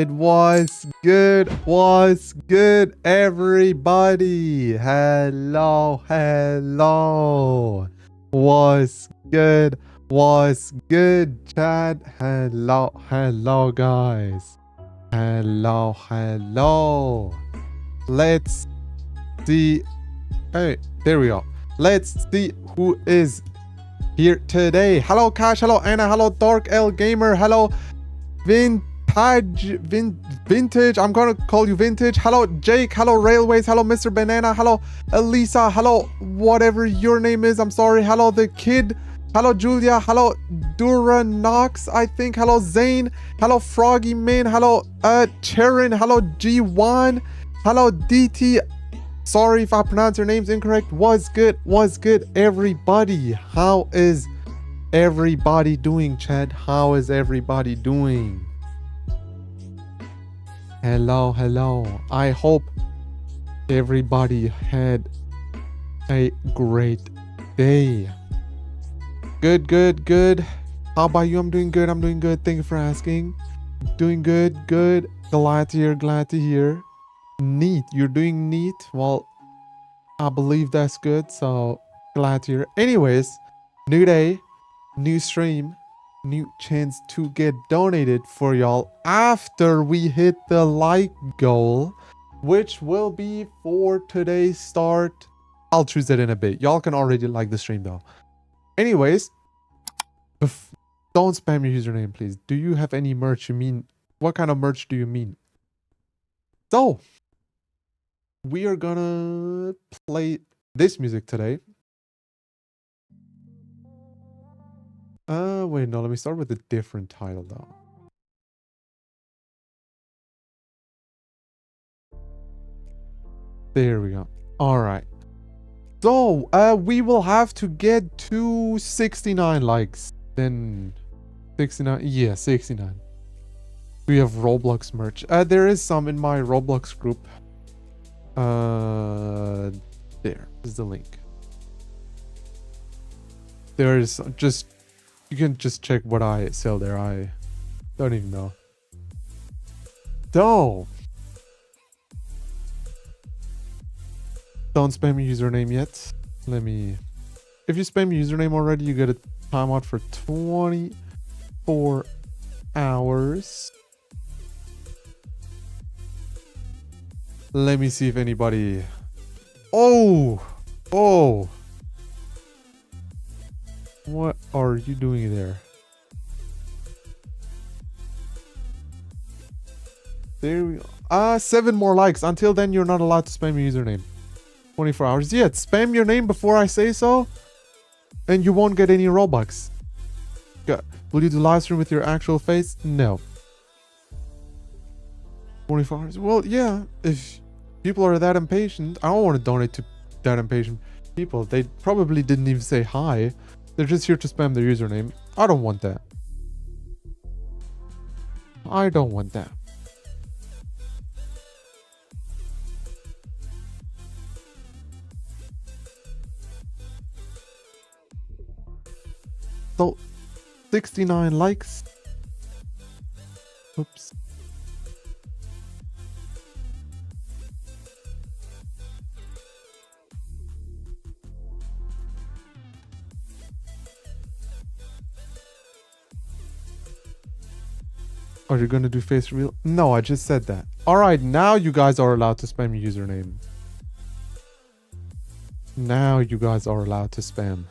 What's good? What's good, everybody? Hello, hello. What's good? What's good, chat? Hello, hello, guys. Hello, hello. Let's see. Hey, there we go. Let's see who is here today. Hello, Cash. Hello, Anna. Hello, Dark L Gamer. Hello, Vintage. I'm gonna call you Vintage. Hello, Jake. Hello, Railways. Hello, Mr. Banana. Hello, Elisa. Hello, whatever your name is. I'm sorry. Hello, the kid. Hello, Julia. Hello, Duranox, I think. Hello, Zane. Hello, Froggy Man. Hello, Charon. Hello, G1. Hello, DT. Sorry if I pronounce your names incorrect. What's good? What's good, everybody? How is everybody doing, chat? How is everybody doing? Hello, hello. I hope everybody had a great day. Good, good, good. How about you? I'm doing good. I'm doing good. Thank you for asking. Doing good, good. Glad to hear, glad to hear. Neat. You're doing neat. Well, I believe that's good. So glad to hear. Anyways, new day, new stream, new chance to get donated for y'all after we hit the like goal, which will be for today's start. I'll choose that in a bit. Y'all can already like the stream though. Anyways, don't spam your username, please. Do you have any merch? You mean, what kind of merch do you mean? So, we are gonna play this music today. Wait, no, let me start with a different title though. There we go. All right. So, we will have to get to 69 likes. Then 69, yeah, 69. We have Roblox merch. There is some in my Roblox group. There is the link. There is just, you can just check what I sell there. I don't even know. Don't spam your username yet. Let me, if you spam your username already, you get a timeout for 24 hours. Let me see if anybody... Oh! What are you doing there? There we go. 7 more likes. Until then, you're not allowed to spam your username. 24 hours. Yeah, spam your name before I say so, and you won't get any Robux. Will you do live stream with your actual face? No. 24 hours. Well, yeah, if people are that impatient, I don't want to donate to that impatient people. They probably didn't even say hi. They're just here to spam their username. I don't want that. I don't want that. So, 69 likes. Oops. Are you gonna do face reveal? No, I just said that. Alright, now you guys are allowed to spam your username. Now you guys are allowed to spam.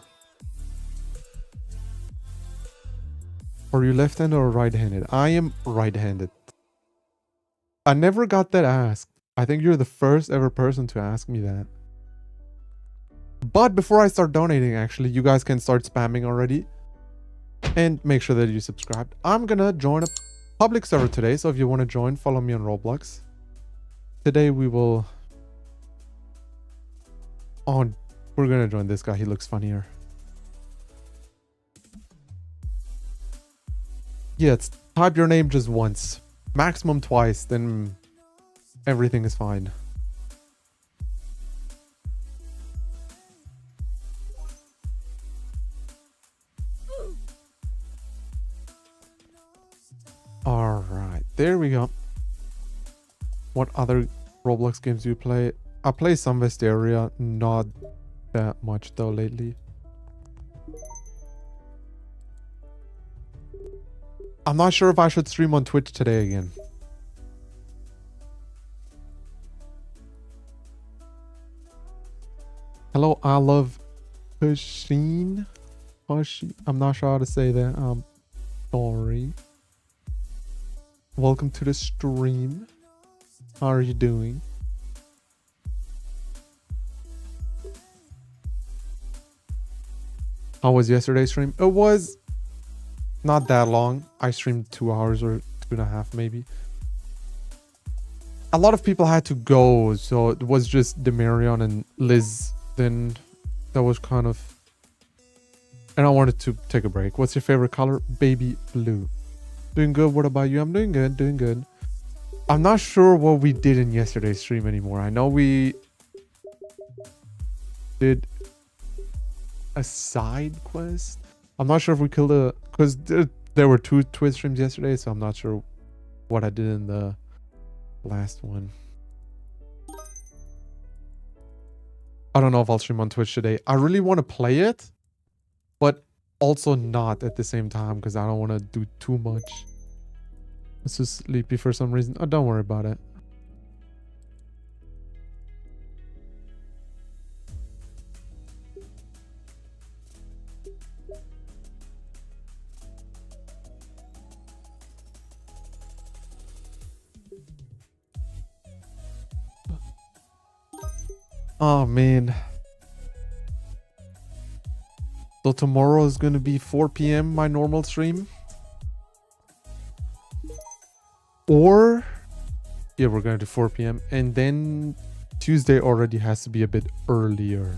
Are you left-handed or right-handed? I am right-handed. I never got that asked. I think you're the first ever person to ask me that. But before I start donating, actually, you guys can start spamming already. And make sure that you subscribed. I'm gonna join a public server today, so if you want to join, follow me on Roblox. Today we will... Oh, we're gonna join this guy. He looks funnier. Yeah, type your name just once. Maximum twice, then everything is fine. All There we go. What other Roblox games do you play? I play some Vestaria, not that much though lately. I'm not sure if I should stream on Twitch today again. Hello, I love Pusheen. I'm not sure how to say that. Sorry. Welcome to the stream. How are you doing? How was yesterday's stream? It was not that long. I streamed 2 hours or 2.5 maybe. A lot of people had to go, so it was just Demarion and Liz. Then that was kind of... And I wanted to take a break. What's your favorite color? Baby blue. Doing good. What about you? I'm doing good. Doing good. I'm not sure what we did in yesterday's stream anymore. I know we did a side quest. I'm not sure if we killed a... Because there were 2 Twitch streams yesterday, so I'm not sure what I did in the last one. I don't know if I'll stream on Twitch today. I really want to play it, but also not at the same time because I don't want to do too much. It's just sleepy for some reason. Oh, don't worry about it. Oh man. So tomorrow is going to be 4 p.m. my normal stream. Or yeah, we're going to do 4 p.m. and then Tuesday already has to be a bit earlier.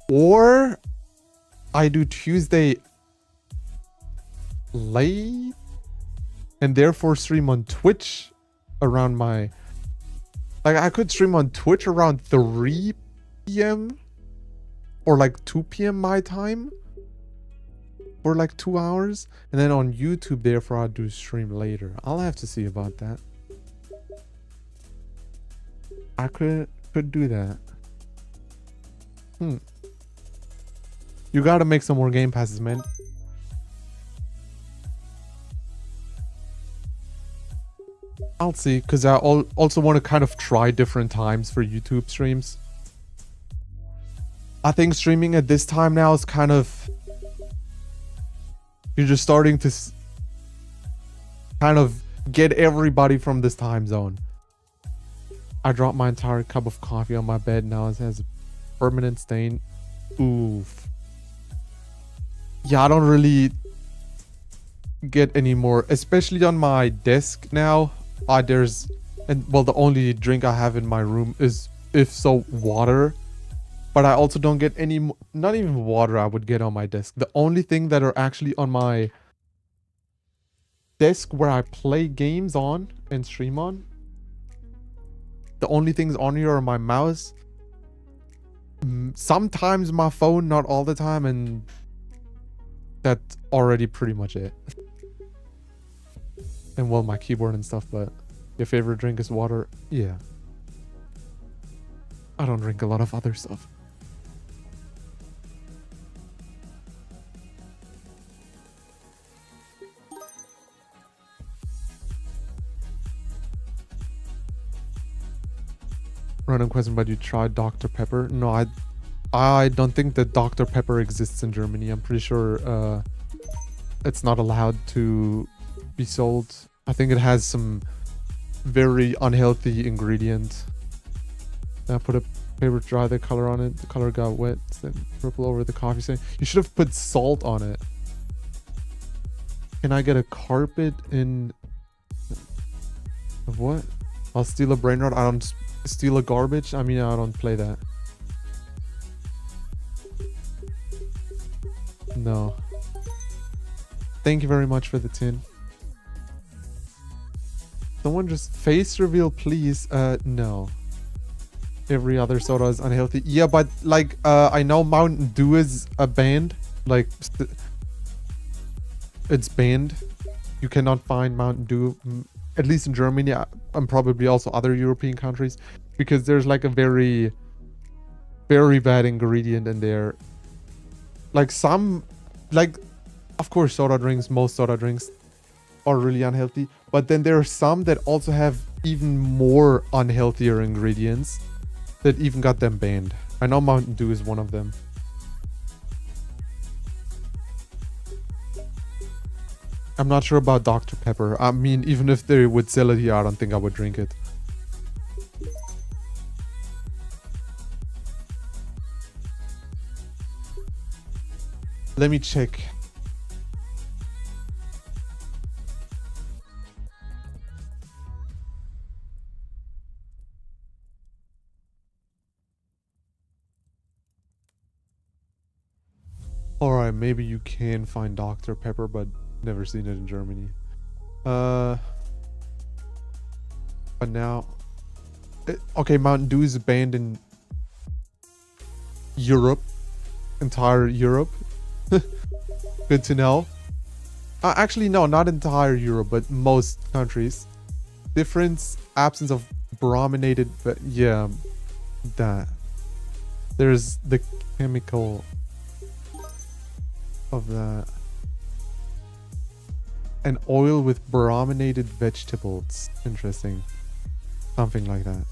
Or I do Tuesday late and therefore stream on Twitch around my... Like, I could stream on Twitch around 3 p.m. or like 2 p.m. my time for like 2 hours. And then on YouTube, therefore, I'll do stream later. I'll have to see about that. I could do that. You gotta make some more game passes, man. I'll see, because I also want to kind of try different times for YouTube streams. I think streaming at this time now is kind of... You're just starting to kind of get everybody from this time zone. I dropped my entire cup of coffee on my bed. Now it has a permanent stain. Oof. Yeah, I don't really get any more, especially on my desk now. The only drink I have in my room is, if so, water. But I also don't get any, not even water I would get on my desk. The only thing that are actually on my desk where I play games on and stream on, the only things on here are my mouse, sometimes my phone, not all the time, and that's already pretty much it. And well, my keyboard and stuff. But your favorite drink is water? Yeah. I don't drink a lot of other stuff. Random question, but you tried Dr. Pepper? No, I don't think that Dr. Pepper exists in Germany. I'm pretty sure it's not allowed to be sold. I think it has some very unhealthy ingredient. I put a paper to dry the color on it. The color got wet, then ripple over the coffee stain. You should have put salt on it. Can I get a carpet in... What? I'll steal a brain rot. I don't steal a garbage. I mean, I don't play that. No. Thank you very much for the tin. Someone just face reveal, please. No. Every other soda is unhealthy. Yeah, but like, I know Mountain Dew is a banned. Like, it's banned. You cannot find Mountain Dew at least in Germany, and probably also other European countries, because there's like a very, very bad ingredient in there. Like some, like, of course, soda drinks, most soda drinks are really unhealthy, but then there are some that also have even more unhealthier ingredients that even got them banned. I know Mountain Dew is one of them. I'm not sure about Dr. Pepper. I mean, even if they would sell it here, I don't think I would drink it. Let me check. Alright, maybe you can find Dr. Pepper, but never seen it in Germany. But now... okay, Mountain Dew is banned in Europe. Entire Europe. Good to know. Actually, no, not entire Europe, but most countries. Difference, absence of brominated... yeah, that. There's the chemical of that. An oil with brominated vegetables. Interesting. Something like that.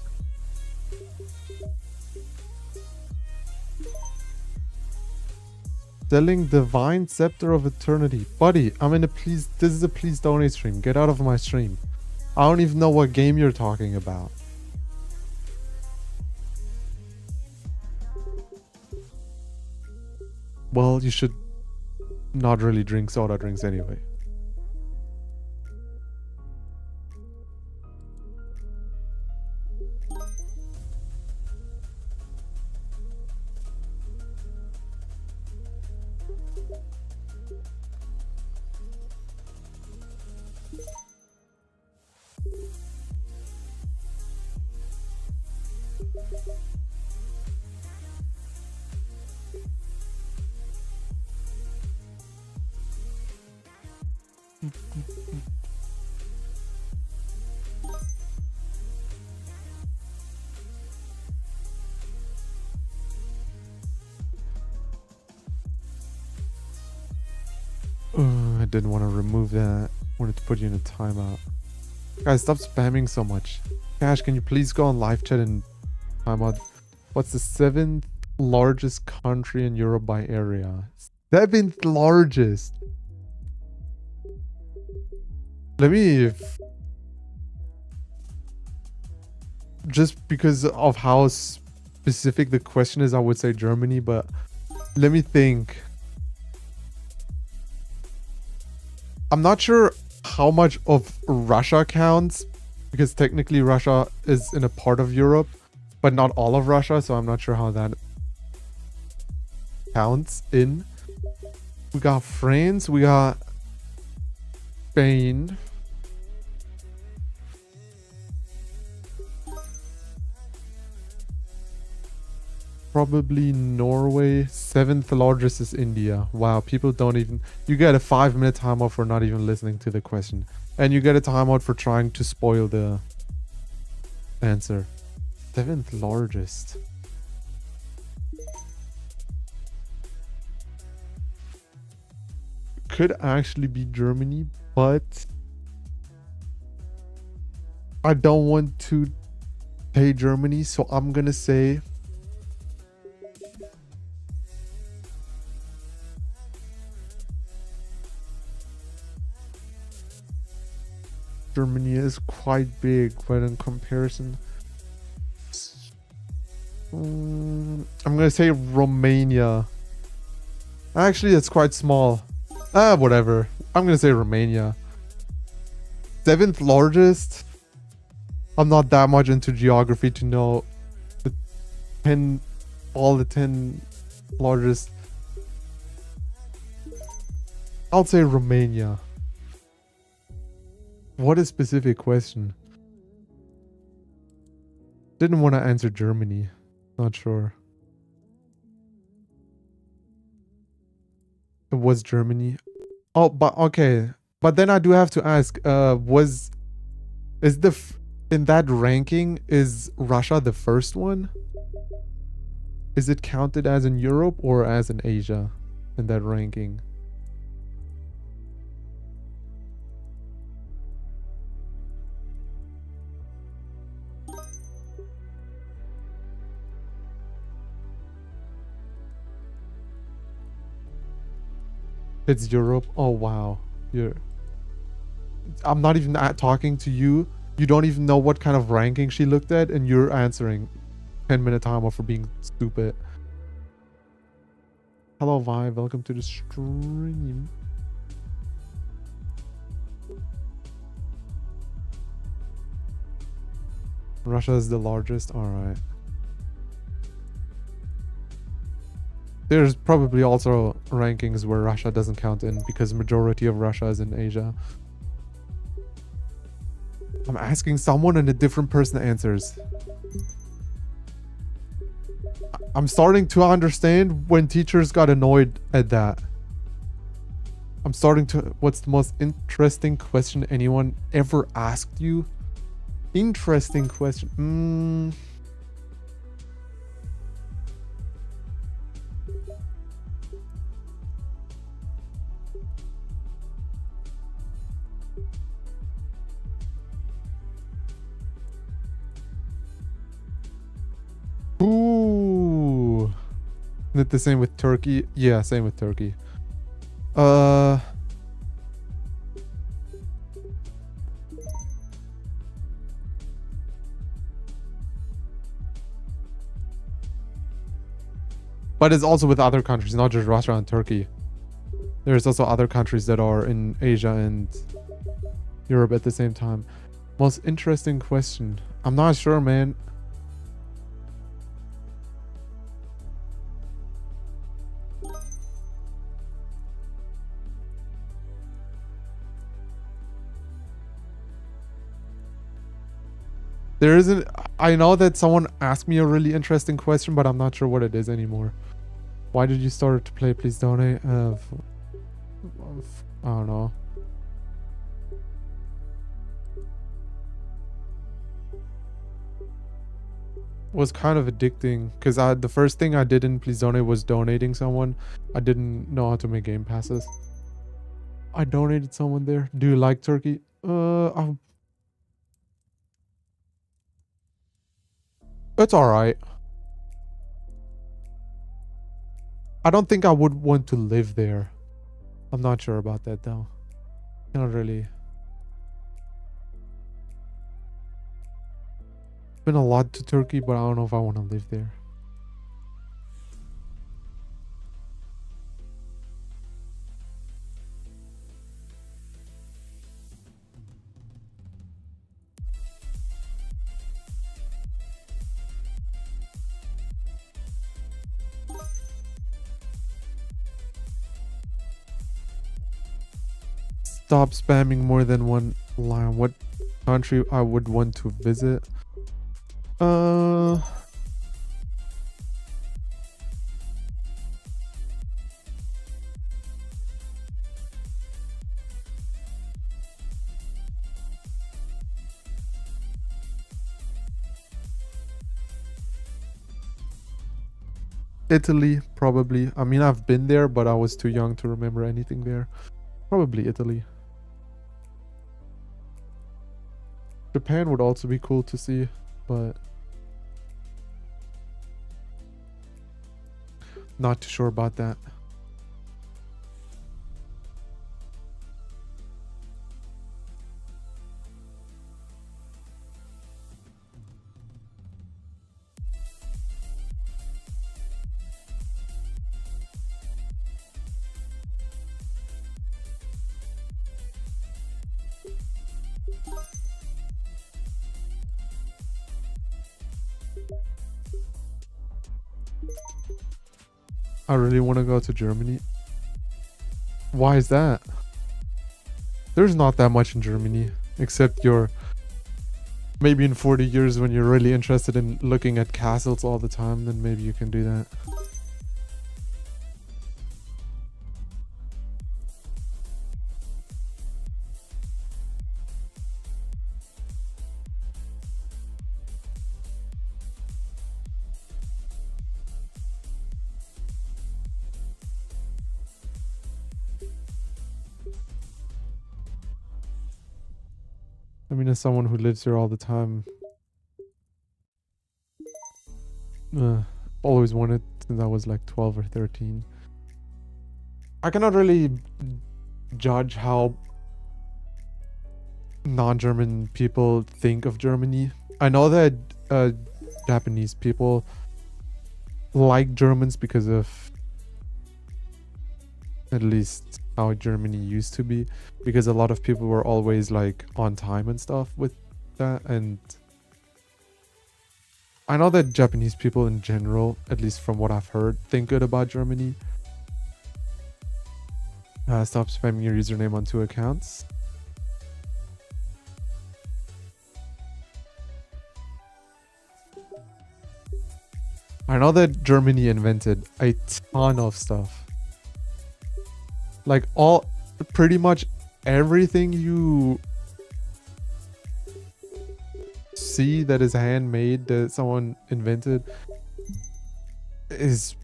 Selling Divine Scepter of Eternity. Buddy, I'm in a please... this is a please donate stream. Get out of my stream. I don't even know what game you're talking about. Well, you should not really drink soda drinks anyway. I didn't want to remove that. Wanted to put you in a timeout. Guys, stop spamming so much. Cash, can you please go on live chat and timeout? What's the 7th largest country in Europe by area? 7th largest. Let me... just because of how specific the question is, I would say Germany, but let me think. I'm not sure how much of Russia counts, because technically Russia is in a part of Europe, but not all of Russia, so I'm not sure how that counts in. We got France, we got Spain. Probably Norway. 7th largest is India. Wow, people don't even... you get a 5-minute timeout for not even listening to the question. And you get a timeout for trying to spoil the answer. 7th largest. Could actually be Germany, but I don't want to pay Germany, so I'm gonna say... Germany is quite big, but in comparison... I'm gonna say Romania. Actually, it's quite small. Whatever. I'm gonna say Romania. 7th largest? I'm not that much into geography to know the 10... all the 10 largest. I'll say Romania. What a specific question. Didn't want to answer Germany. Not sure. It was Germany. Oh, but okay. But then I do have to ask, was Is in that ranking, is Russia the first one? Is it counted as in Europe or as in Asia in that ranking? It's Europe. Oh wow. I'm not even talking to you. You don't even know what kind of ranking she looked at, and you're answering 10-minute timer for being stupid. Hello Vibe, welcome to the stream. Russia is the largest. All right. There's probably also rankings where Russia doesn't count in because majority of Russia is in Asia. I'm asking someone and a different person answers. I'm starting to understand when teachers got annoyed at that. I'm starting to... What's the most interesting question anyone ever asked you? Interesting question. Ooh. Isn't it the same with Turkey? Yeah, same with Turkey. But it's also with other countries, not just Russia and Turkey. There's also other countries that are in Asia and Europe at the same time. Most interesting question. I'm not sure, man. There isn't... I know that someone asked me a really interesting question, but I'm not sure what it is anymore. Why did you start to play? Please donate. I don't know. It was kind of addicting because the first thing I did in Please Donate was donating someone. I didn't know how to make game passes. I donated someone there. Do you like Turkey? It's alright. I don't think I would want to live there. I'm not sure about that though. Not really. Been a lot to Turkey, but I don't know if I want to live there. Stop spamming more than one line. What country I would want to visit? Italy, probably. I mean, I've been there, but I was too young to remember anything there. Probably Italy. Japan would also be cool to see, but not too sure about that. I really want to go to Germany. Why is that? There's not that much in Germany, except you're maybe in 40 years when you're really interested in looking at castles all the time, then maybe you can do that. I mean, as someone who lives here all the time, always wanted since I was like 12 or 13. I cannot really judge how non-German people think of Germany. I know that Japanese people like Germans because of at least how Germany used to be, because a lot of people were always like on time and stuff with that. And I know that Japanese people in general, at least from what I've heard, think good about Germany. Stop spamming your username on 2 accounts. I know that Germany invented a ton of stuff. Like pretty much everything you see that is handmade, that someone invented, has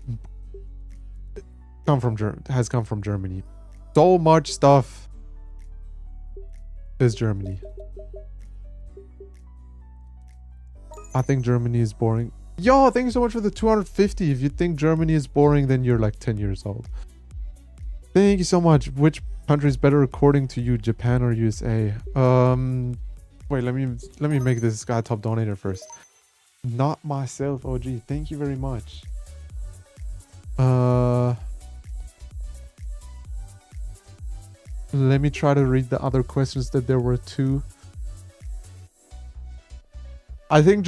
come from Germany. So much stuff is Germany. I think Germany is boring. Yo, thank you so much for the 250. If you think Germany is boring, then you're like 10 years old. Thank you so much. Which country is better according to you, Japan or USA? Wait, let me make this guy top donator first. Not myself, OG. Thank you very much. Let me try to read the other questions that there were 2. I think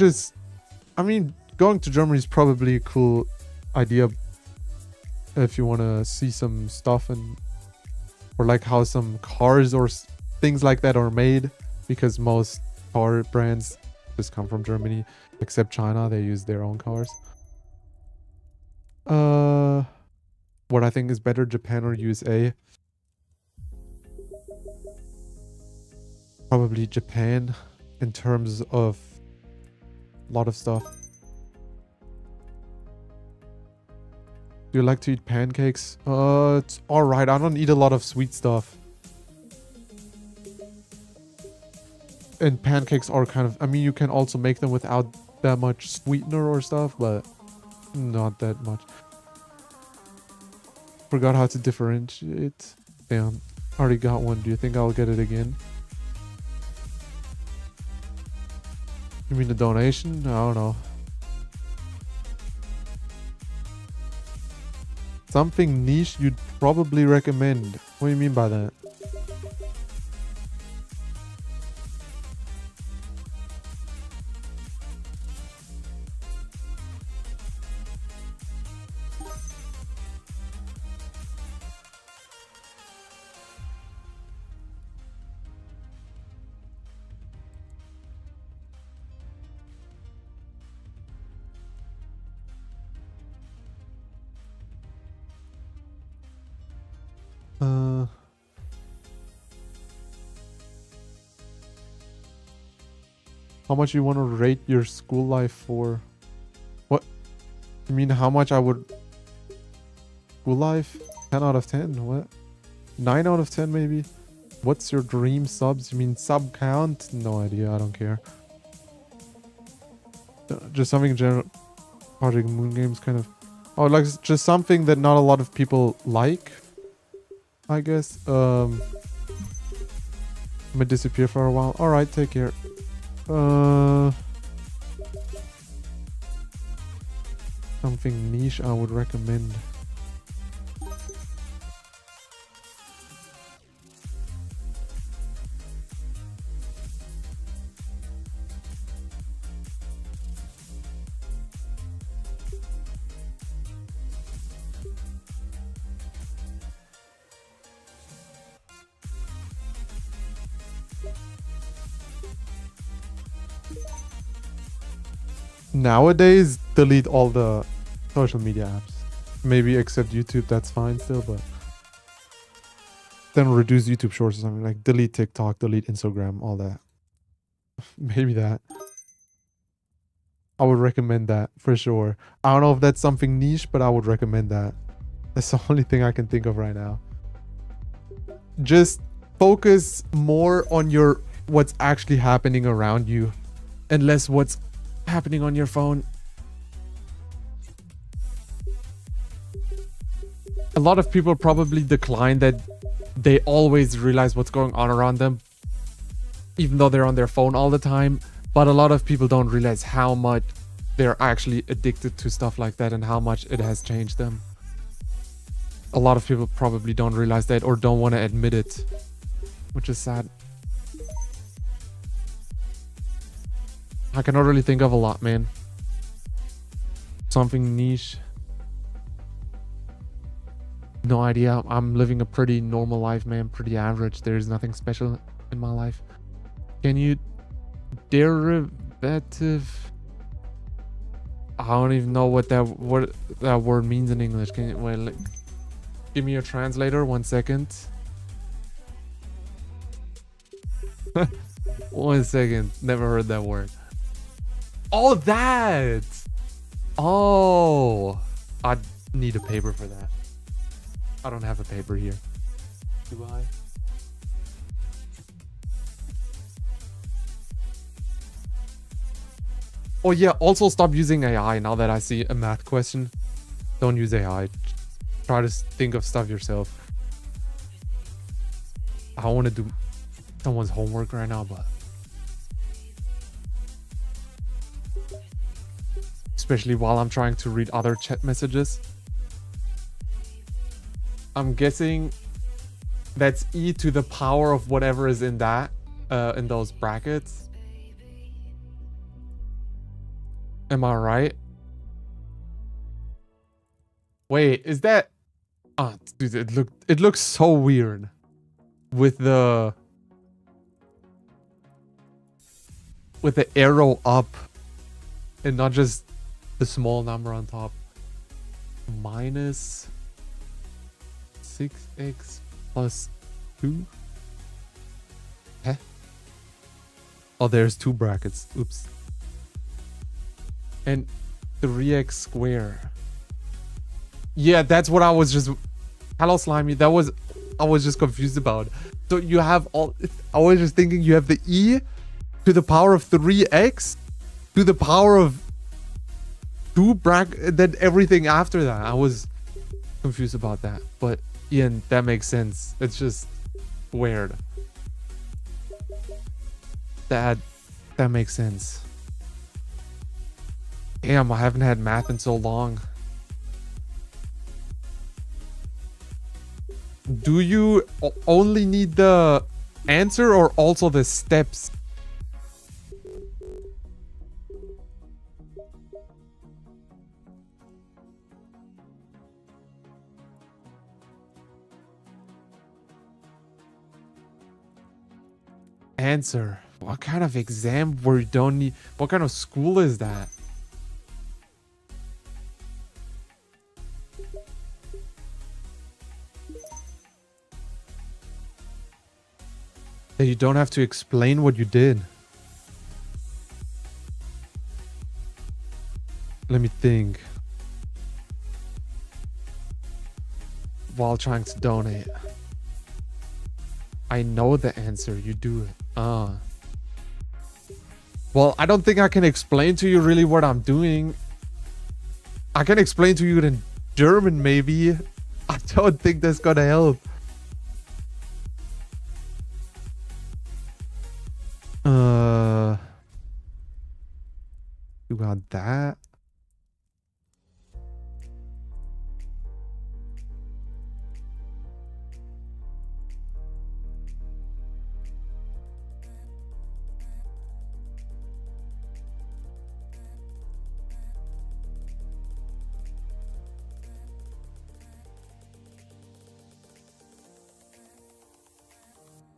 going to Germany is probably a cool idea if you want to see some stuff or like how some cars or things like that are made, because most car brands just come from Germany, except China. They use their own cars. What I think is better, Japan or USA? Probably Japan in terms of a lot of stuff. Do you like to eat pancakes? It's alright. I don't eat a lot of sweet stuff. And pancakes are kind of... I mean, you can also make them without that much sweetener or stuff, but not that much. Forgot how to differentiate. Damn. Already got one. Do you think I'll get it again? You mean the donation? I don't know. Something niche you'd probably recommend. What do you mean by that? How much you want to rate your school life for? What? You mean how much I would... School life? 10 out of 10? What? 9 out of 10 maybe? What's your dream subs? You mean sub count? No idea. I don't care. Just something general. Project Moon Games kind of... Oh, like just something that not a lot of people like, I guess. I'm gonna disappear for a while. Alright, take care. Something niche I would recommend. Nowadays, delete all the social media apps. Maybe except YouTube, that's fine still, but then reduce YouTube Shorts or something. Like delete TikTok, delete Instagram, all that. Maybe that. I would recommend that for sure. I don't know if that's something niche, but I would recommend that. That's the only thing I can think of right now. Just focus more on your what's actually happening around you and less what's happening on your phone. A lot of people probably decline that they always realize what's going on around them, even though they're on their phone all the time. But a lot of people don't realize how much they're actually addicted to stuff like that and how much it has changed them. A lot of people probably don't realize that or don't want to admit it, which is sad. I cannot really think of a lot, man. Something niche. No idea. I'm living a pretty normal life, man. Pretty average. There's nothing special in my life. Can you derivative? I don't even know what that word means in English. Can you wait? Like, give me a translator. 1 second. 1 second. Never heard that word. Oh, that. Oh, I need a paper for that. I don't have a paper here. Do I? Oh yeah, also stop using AI now that I see a math question. Don't use AI. Try to think of stuff yourself. I want to do someone's homework right now, but especially while I'm trying to read other chat messages. I'm guessing that's e to the power of whatever is in that, in those brackets. Am I right? Wait, is that? Oh, dude, it looks so weird with the arrow up and not just the small number on top. Minus 6x plus 2. Huh? Oh, there's 2 brackets. Oops. And 3x square. Yeah, that's what I was just... Hello, Slimy. That was... I was just confused about. So you have all... I was just thinking you have the e to the power of 3x to the power of 2 bracket... Then everything after that. I was confused about that. But Ian, that makes sense. It's just weird. That makes sense. Damn, I haven't had math in so long. Do you only need the answer or also the steps? Answer. What kind of exam where you don't need... What kind of school is that? That you don't have to explain what you did. Let me think. While trying to donate. I know the answer. You do it. Well, I don't think I can explain to you really what I'm doing. I can explain to you in German, maybe. I don't think that's gonna help. You got that.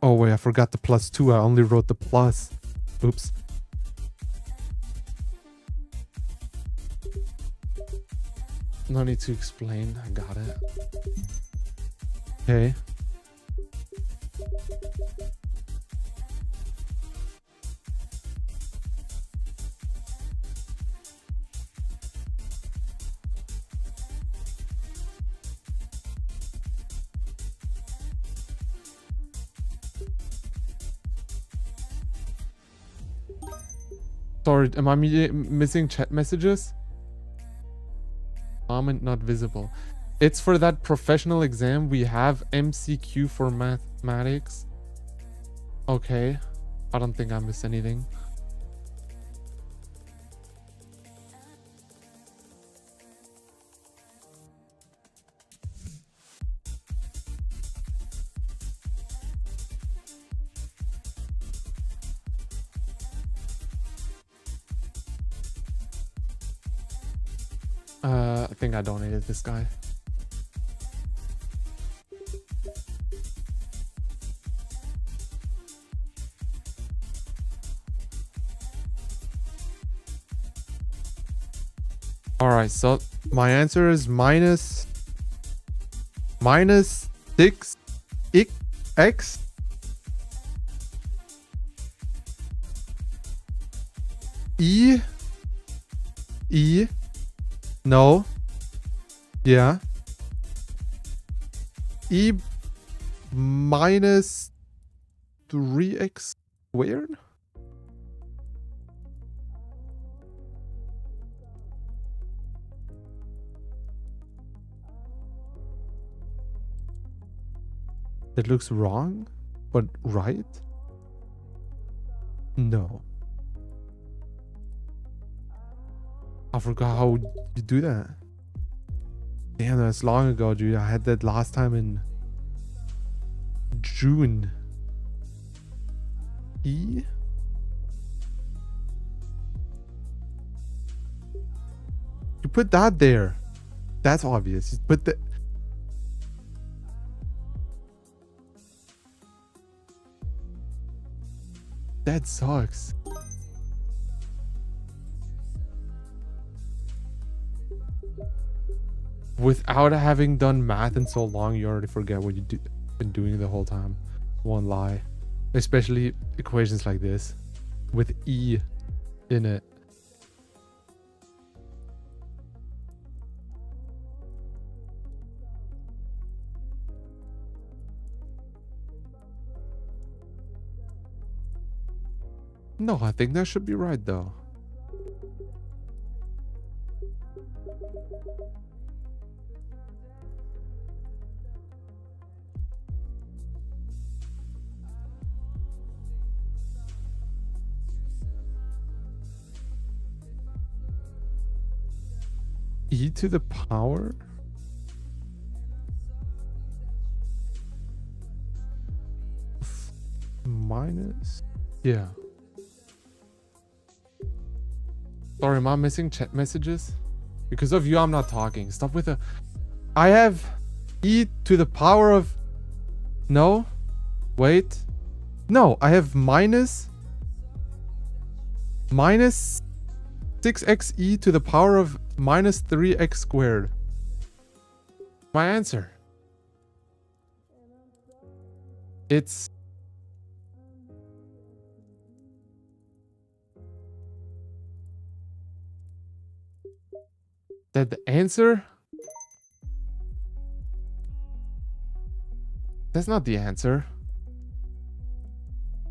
Oh wait, I forgot the +2. I only wrote the plus. Oops. No need to explain. I got it. Okay. Sorry, am I missing chat messages? Comment not visible. It's for that professional exam. We have MCQ for mathematics. Okay. I don't think I missed anything. I think I donated this guy. All right, so my answer is minus 6 x e no, yeah, e minus 3x squared. It looks wrong, but right? No. I forgot how you do that. Damn, that's long ago, dude. I had that last time in June. E? You put that there. That's obvious. You put the... That sucks. Without having done math in so long, you already forget what you've been doing the whole time. Won't lie. Especially equations like this. With E in it. No, I think that should be right though. E to the power? Minus? Yeah. Sorry, am I missing chat messages? Because of you, I'm not talking. Stop with the... I have e to the power of... No? Wait. No, I have minus 6x e to the power of minus 3x squared. My answer. It's... that the answer? That's not the answer.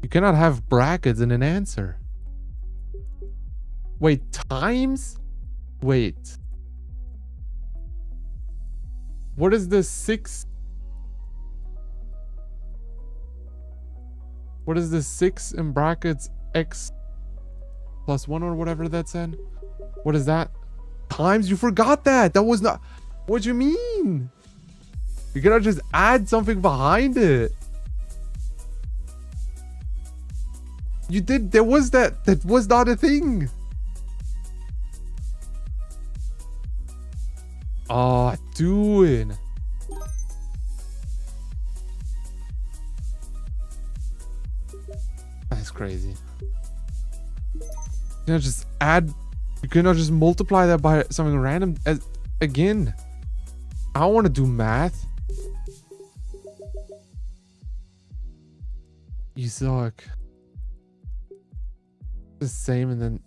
You cannot have brackets in an answer. Wait, times? Wait. What is the 6? What is the 6 in brackets x plus 1 or whatever that said? What is that? Times? You forgot that. That was not... What do you mean? You cannot just add something behind it. You did... There was that. That was not a thing. Oh, dude. That's crazy. You cannot just add... You cannot just multiply that by something random. Again, I don't want to do math. You suck. The same and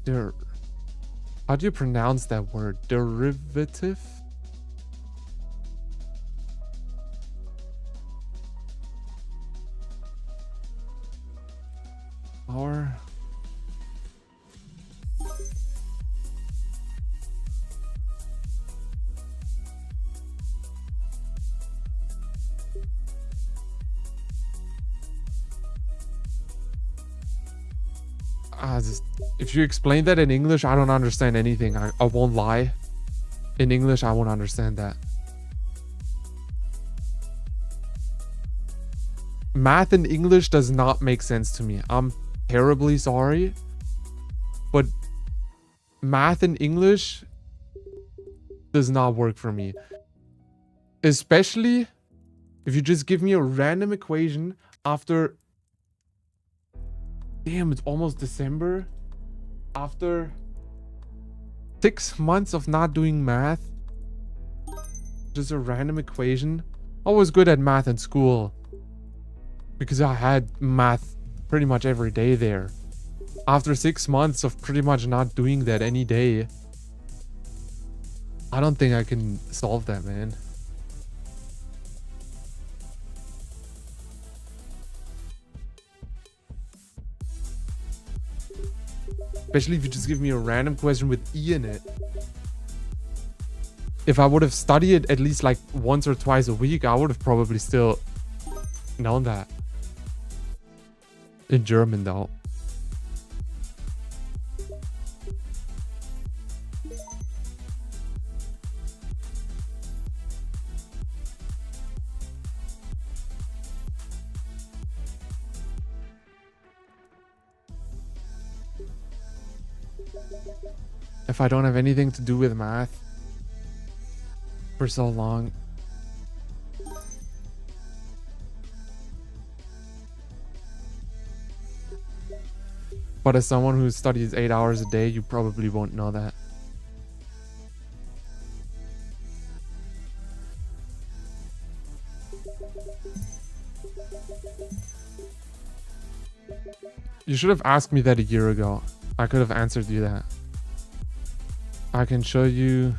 then... How do you pronounce that word? Derivative? Or... if you explain that in English, I don't understand anything. I won't lie. In English, I won't understand that. Math in English does not make sense to me. I'm terribly sorry. But math in English does not work for me. Especially if you just give me a random equation after... Damn, it's almost December. After 6 months of not doing math. Just a random equation. I was good at math in school, because I had math pretty much every day there. After 6 months of pretty much not doing that any day, I don't think I can solve that, man. Especially if you just give me a random question with E in it. If I would have studied at least like once or twice a week, I would have probably still known that. In German though. If I don't have anything to do with math for so long. But as someone who studies 8 hours a day, you probably won't know that. You should have asked me that a year ago. I could have answered you that. I can show you...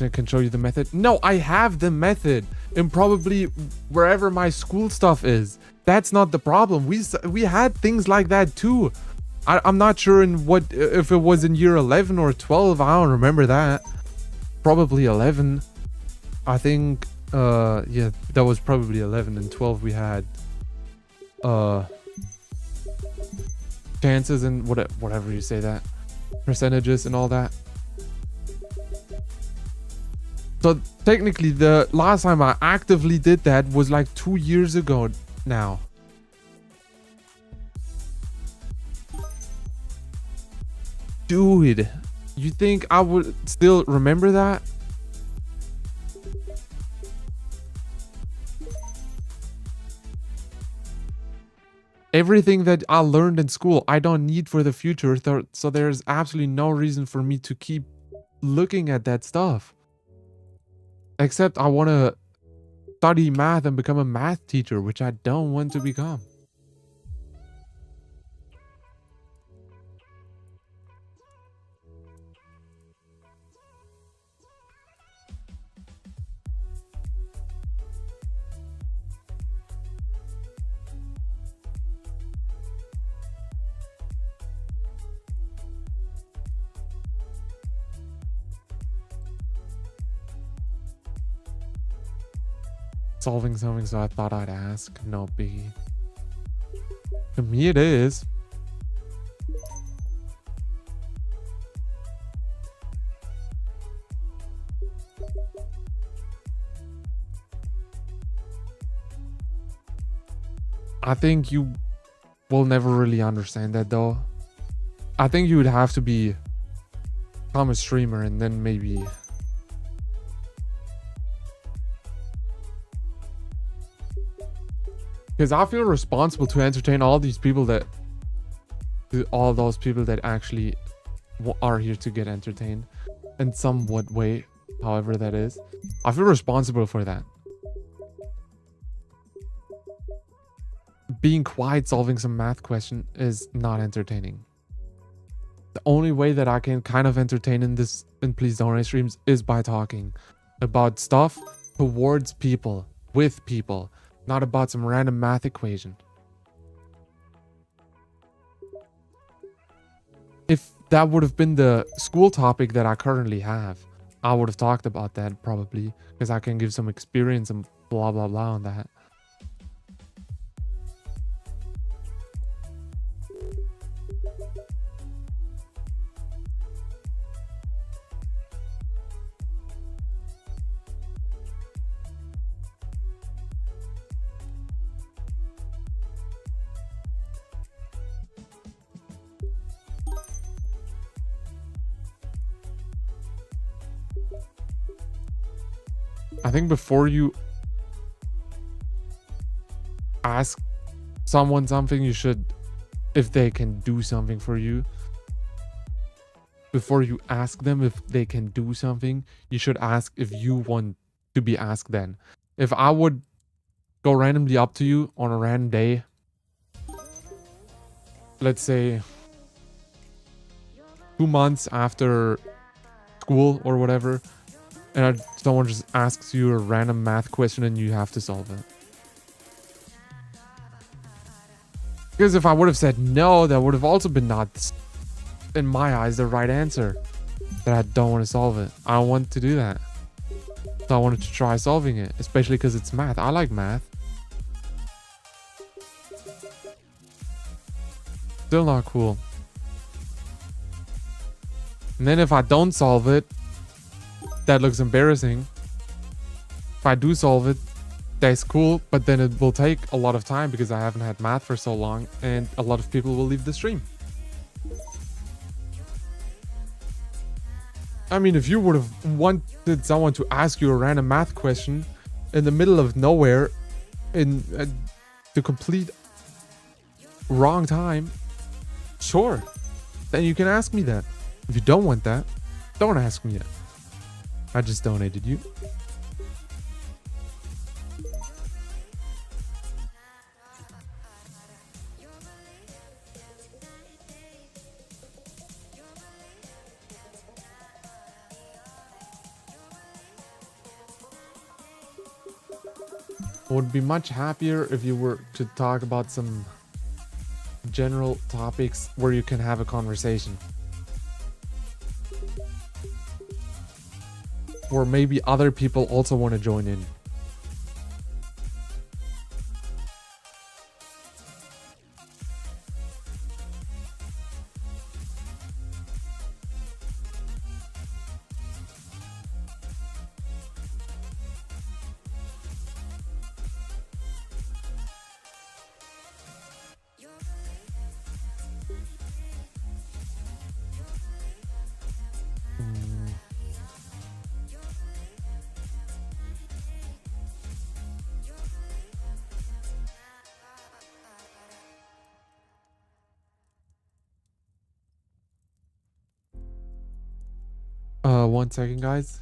I can show you the method. No, I have the method in probably wherever my school stuff is. That's not the problem. We had things like that too. I'm not sure in what, if it was in year 11 or 12. I don't remember that. Probably 11. I think, yeah, that was probably 11. And 12 we had chances and whatever you say that, percentages and all that. So technically the last time I actively did that was like 2 years ago now. Dude, you think I would still remember that? Everything that I learned in school, I don't need for the future. So there's absolutely no reason for me to keep looking at that stuff. Except I want to study math and become a math teacher, which I don't want to become. Solving something, so I thought I'd ask. No biggie. To me it is. I think you will never really understand that though. I think you would have to become a streamer and then maybe... Because I feel responsible to entertain all these people that... all those people that actually are here to get entertained. In somewhat way, however that is. I feel responsible for that. Being quiet solving some math question is not entertaining. The only way that I can kind of entertain in this in Please Donate streams is by talking about stuff towards people, with people. Not about some random math equation. If that would have been the school topic that I currently have, I would have talked about that probably, because I can give some experience and blah blah blah on that. I think before you ask someone something, you should, if they can do something for you, before you ask them if they can do something, you should ask if you want to be asked then. If I would go randomly up to you on a random day, let's say 2 months after school or whatever, and someone just asks you a random math question and you have to solve it. Because if I would have said no, that would have also been not, in my eyes, the right answer. That I don't want to solve it. I don't want to do that. So I wanted to try solving it, especially because it's math. I like math. Still not cool. And then if I don't solve it, that looks embarrassing. If I do solve it, that's cool, but then it will take a lot of time because I haven't had math for so long, and a lot of people will leave the stream. I mean, if you would have wanted someone to ask you a random math question in the middle of nowhere in the complete wrong time, sure, then you can ask me that. If you don't want that, don't ask me that. I just donated you. I would be much happier if you were to talk about some general topics where you can have a conversation. Or maybe other people also want to join in. One second, guys.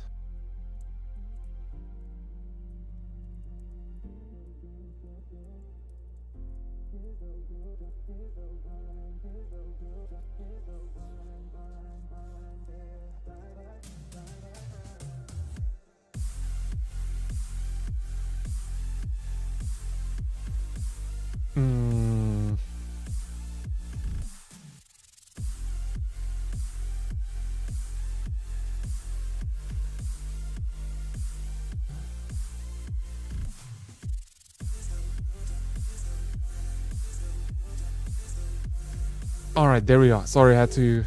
All right, there we are. Sorry, I had to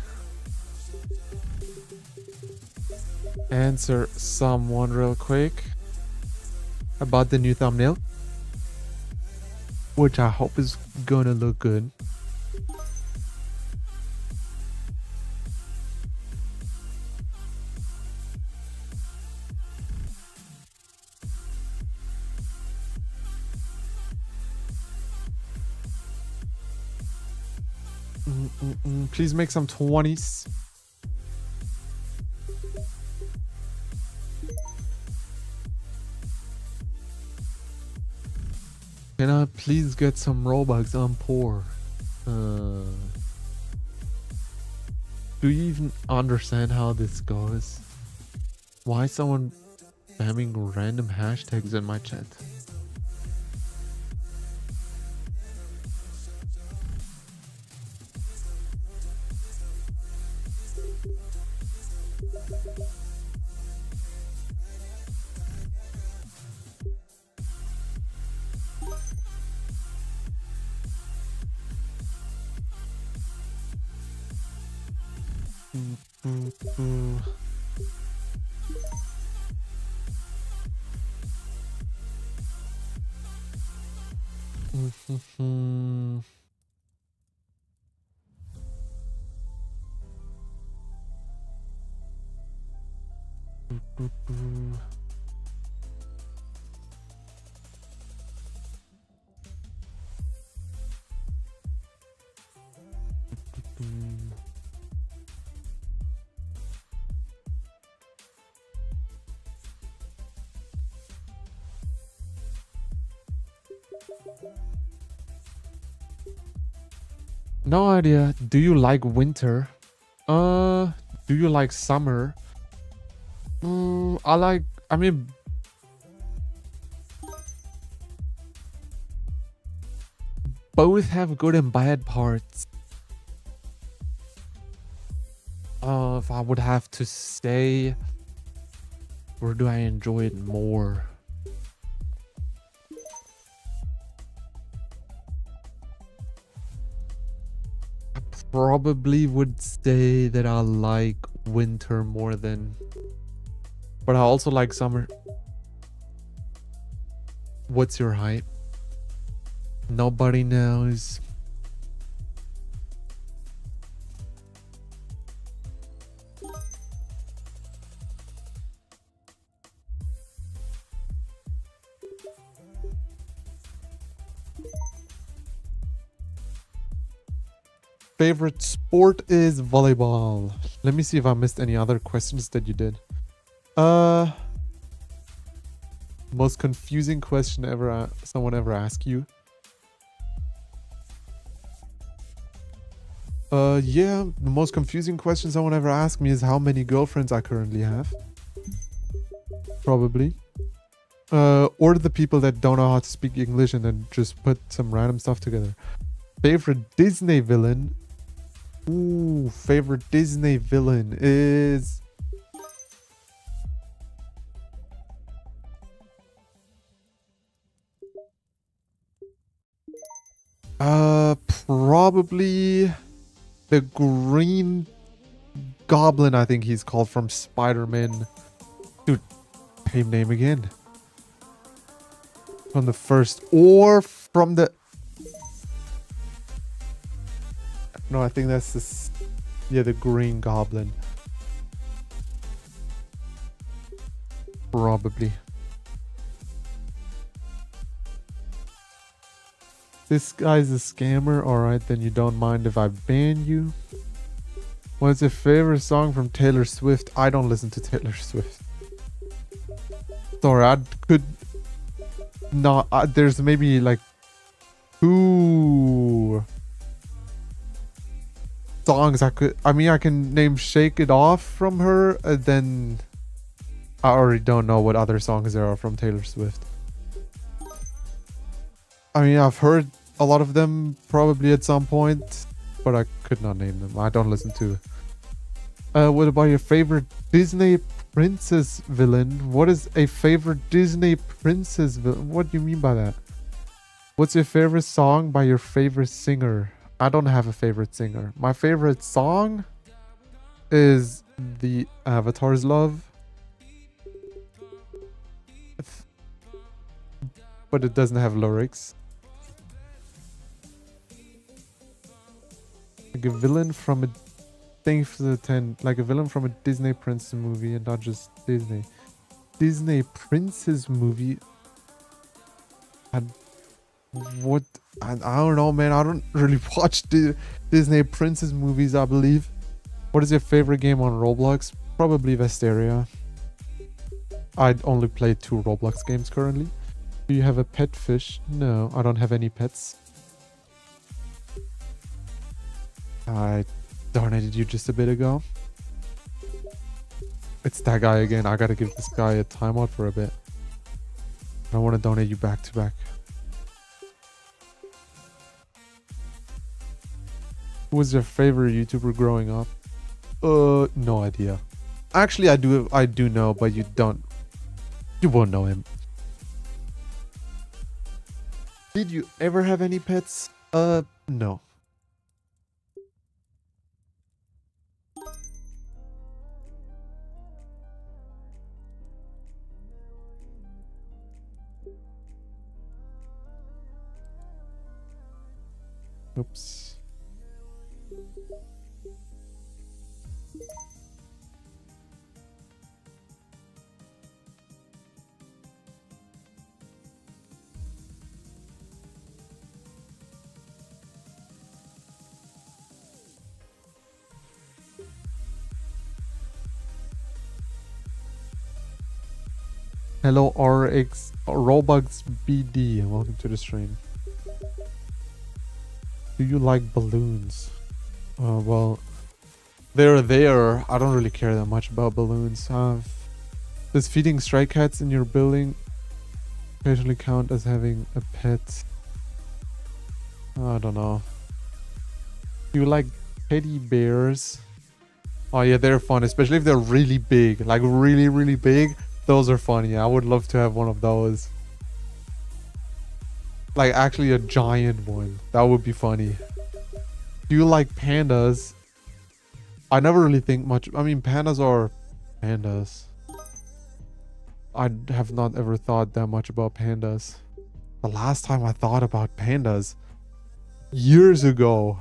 answer someone real quick about the new thumbnail, which I hope is gonna look good. Please make some 20s. Can I please get some Robux? I'm poor. Do you even understand how this goes? Why is someone spamming random hashtags in my chat? Mm. No idea. Do you like winter? Do you like summer? I mean, both have good and bad parts. If I would have to say, where do I enjoy it more? I probably would say that I like winter more than, but I also like summer. What's your height? Nobody knows. Favorite sport is volleyball. Let me see if I missed any other questions that you did. Most confusing question ever someone ever asked you. Yeah, the most confusing question someone ever asked me is how many girlfriends I currently have. Probably. Or the people that don't know how to speak English and then just put some random stuff together. Favorite Disney villain? Ooh, favorite Disney villain is... Probably the Green Goblin, I think he's called, from Spider-Man. Dude, same name again. From the first, or from the... No, I think that's this. Yeah, the Green Goblin. Probably. This guy's a scammer. Alright, then you don't mind if I ban you. What's your favorite song from Taylor Swift? I don't listen to Taylor Swift. Sorry, I could not. There's maybe like 2 songs I could. I mean, I can name "Shake It Off" from her. Then I already don't know what other songs there are from Taylor Swift. I mean, I've heard a lot of them probably at some point, but I could not name them. I don't listen to. What about your favorite Disney princess villain? What is a favorite Disney princess villain? What do you mean by that? What's your favorite song by your favorite singer? I don't have a favorite singer. My favorite song is the Avatar's Love. But it doesn't have lyrics. Like a villain from a thing for the 10, like a villain from a Disney princess movie and not just Disney. Disney princess movie. What? I don't know, man. I don't really watch Disney princess movies, I believe. What is your favorite game on Roblox? Probably Vesteria. I only play 2 Roblox games currently. Do you have a pet fish? No, I don't have any pets. I donated you just a bit ago. It's that guy again. I gotta give this guy a timeout for a bit. I want to donate you back to back. Who was your favorite YouTuber growing up? No idea. Actually, I do know, but you won't know him. Did you ever have any pets? No. Oops. Hello RX Robux BD. Welcome to the stream. Do you like balloons? Well, they're there. I don't really care that much about balloons. Does feeding stray cats in your building occasionally count as having a pet? I don't know. Do you like teddy bears? Oh yeah, they're fun, especially if they're really big, like really, really big. Those are funny. I would love to have one of those. Like actually a giant one. That would be funny. Do you like pandas? I never really think much. I mean, pandas are pandas. I have not ever thought that much about pandas. The last time I thought about pandas, years ago.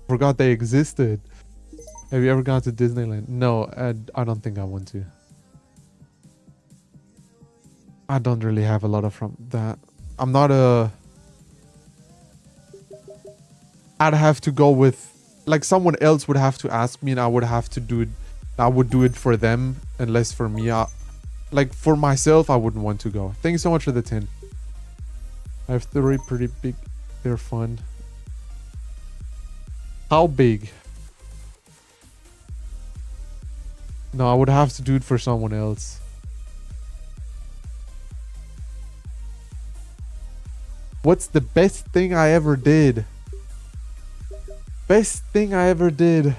Forgot they existed. Have you ever gone to Disneyland? No, I don't think I want to. I don't really have a lot of from that. I'm not a... I'd have to go with... Like someone else would have to ask me and I would have to do it. I would do it for them and less for me. Like for myself, I wouldn't want to go. Thank you so much for the 10. I have 3 pretty big. They're fun. How big? No, I would have to do it for someone else. What's the best thing I ever did? Best thing I ever did.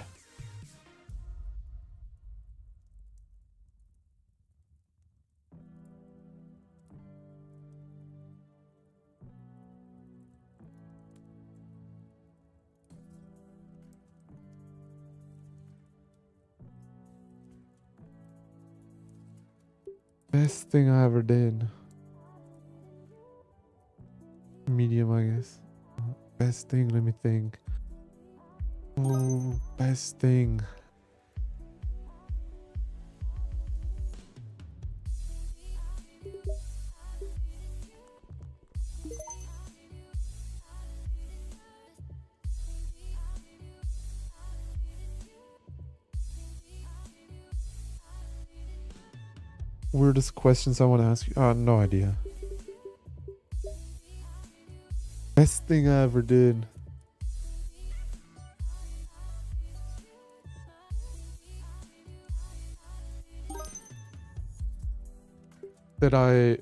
Best thing I ever did. Medium, I guess. Best thing, let me think. Oh, best thing. Weirdest questions I want to ask you. No idea. Best thing I ever did. That I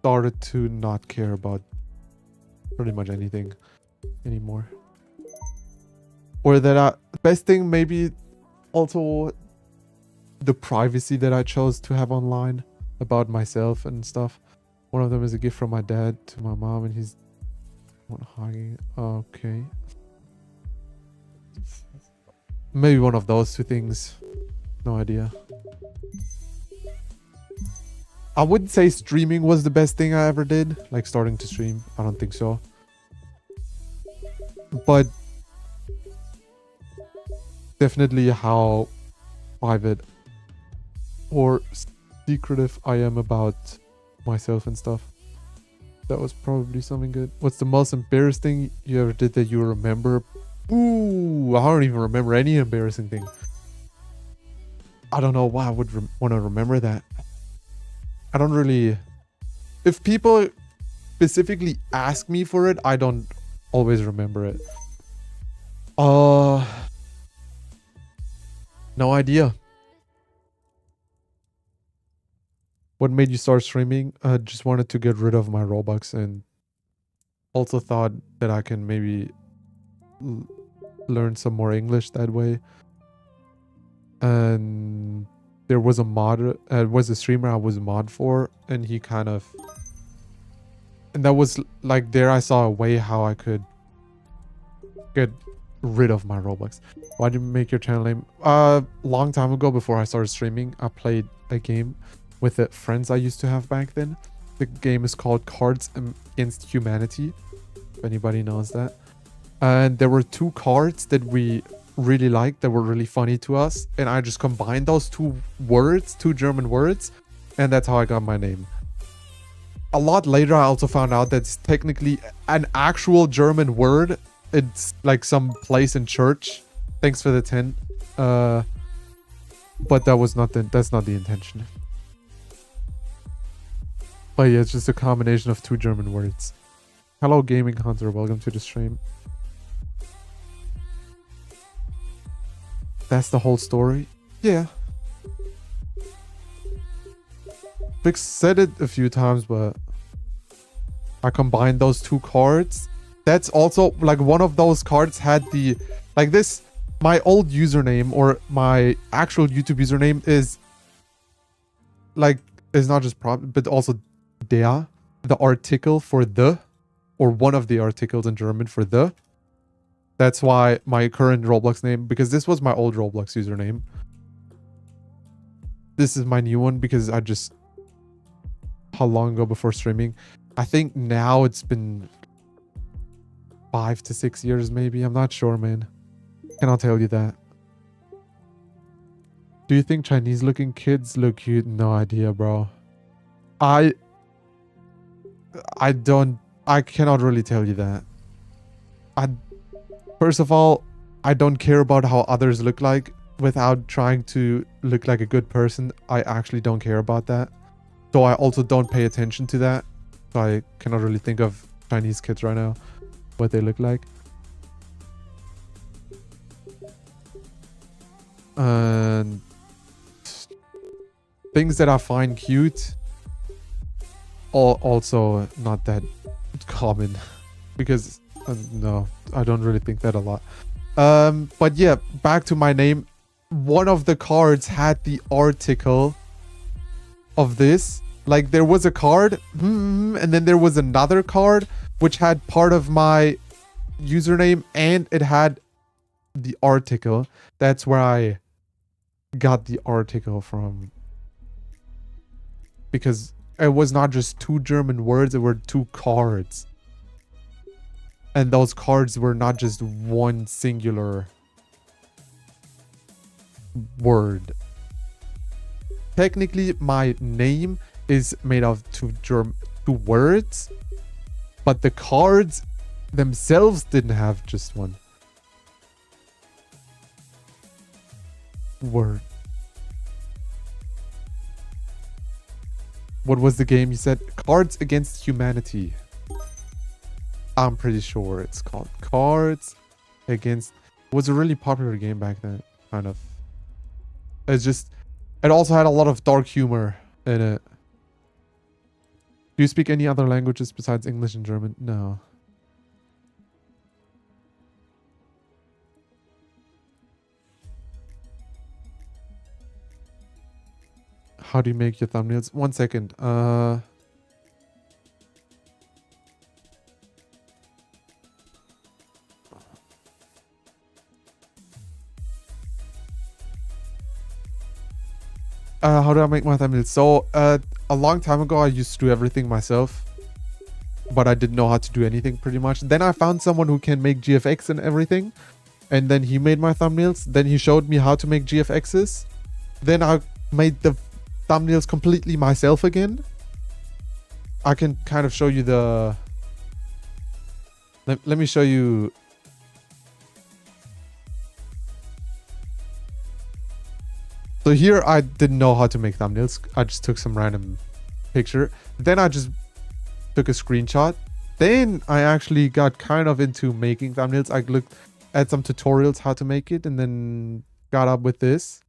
started to not care about pretty much anything anymore. Or that best thing maybe also the privacy that I chose to have online about myself and stuff. One of them is a gift from my dad to my mom and he's hugging. Okay. Maybe one of those 2 things. No idea. I wouldn't say streaming was the best thing I ever did. Like starting to stream. I don't think so. But definitely how private or secretive I am about myself and stuff. That was probably something good. What's the most embarrassing thing you ever did that you remember? Ooh, I don't even remember any embarrassing thing. I don't know why I would want to remember that. I don't really... If people specifically ask me for it, I don't always remember it. No idea. What made you start streaming? I just wanted to get rid of my Robux and also thought that I can maybe learn some more English that way. And there was a mod, was a streamer I was a mod for, and he kind of... And that was like there I saw a way how I could get rid of my Robux. Why did you make your channel name? Long time ago before I started streaming, I played a game with the friends I used to have back then. The game is called Cards Against Humanity, if anybody knows that. And there were 2 cards that we really liked, that were really funny to us. And I just combined those 2 words, 2 German words, and that's how I got my name. A lot later, I also found out that's technically an actual German word. It's like some place in church. Thanks for the 10. But that was not that's not the intention. But yeah, it's just a combination of two German words. Hello, Gaming Hunter. Welcome to the stream. That's the whole story? Yeah. Vix said it a few times, but I combined those two cards. That's also, like, one of those cards had the... Like this, my old username, or my actual YouTube username is... Like, it's not just Propst, but also der, the article for the, or one of the articles in German for the. That's why my current Roblox name, because this was my old Roblox username. This is my new one because I just... How long ago before streaming? I think now it's been 5 to 6 years maybe. I'm not sure, man. Cannot tell you that. Do you think Chinese looking kids look cute? No idea, bro. I cannot really tell you that. First of all, I don't care about how others look like without trying to look like a good person. I actually don't care about that. So I also don't pay attention to that. So I cannot really think of Chinese kids right now, what they look like. And things that I find cute are also not that common because no, I don't really think that a lot. But yeah, back to my name. One of the cards had the article of this. Like, there was a card, and then there was another card which had part of my username, and it had the article. That's where I got the article from. Because it was not just two German words, it were two cards. And those cards were not just one singular word. Technically, my name is made of two words, but the cards themselves didn't have just one word. What was the game you said? Cards Against Humanity. I'm pretty sure it's called Cards Against... It was a really popular game back then, kind of. It's just... It also had a lot of dark humor in it. Do you speak any other languages besides English and German? No. How do you make your thumbnails? 1 second. How do I make my thumbnails? So, a long time ago, I used to do everything myself. But I didn't know how to do anything, pretty much. Then I found someone who can make GFX and everything. And then he made my thumbnails. Then he showed me how to make GFXs. Then I made the thumbnails completely myself again. I can kind of show you the... Let me show you... So here I didn't know how to make thumbnails. I just took some random picture. Then I just took a screenshot. Then I actually got kind of into making thumbnails. I looked at some tutorials how to make it and then got up with this.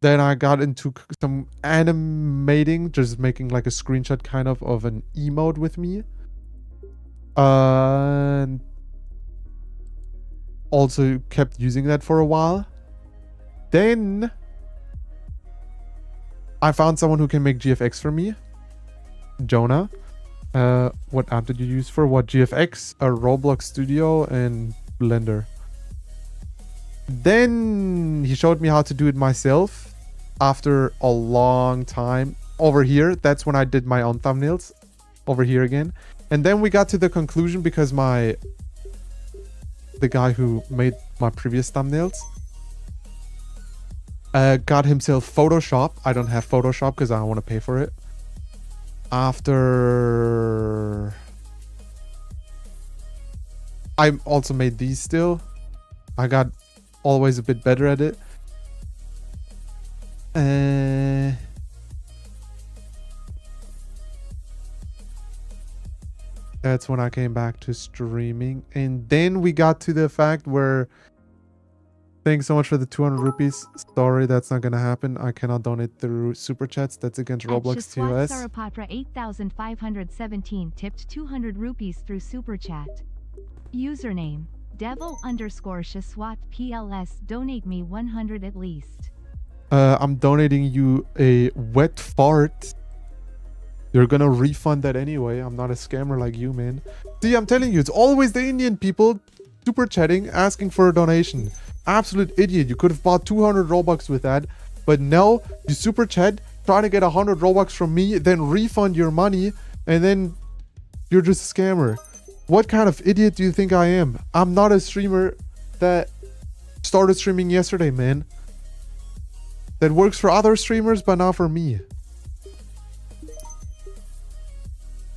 Then I got into some animating, just making like a screenshot kind of an emote with me. And also kept using that for a while. Then I found someone who can make GFX for me. Jonah. What app did you use for what? GFX, a Roblox Studio, and Blender. Then he showed me how to do it myself after a long time. Over here, that's when I did my own thumbnails. Over here again. And then we got to the conclusion because the guy who made my previous thumbnails got himself Photoshop. I don't have Photoshop because I don't want to pay for it. After I also made these still. I got always a bit better at it. That's when I came back to streaming. And then we got to the fact where, thanks so much for the 200 rupees. Sorry, that's not going to happen. I cannot donate through super chats. That's against Roblox PLS. Sarapatra 8517 tipped 200 rupees through super chat. Username devil_Shaswat PLS. Donate me 100 at least. I'm donating you a wet fart. You're gonna refund that anyway. I'm not a scammer like you, man. See, I'm telling you, it's always the Indian people super chatting, asking for a donation. Absolute idiot. You could have bought 200 Robux with that. But no, you super chat, trying to get 100 Robux from me, then refund your money, and then you're just a scammer. What kind of idiot do you think I am? I'm not a streamer that started streaming yesterday, man. That works for other streamers, but not for me.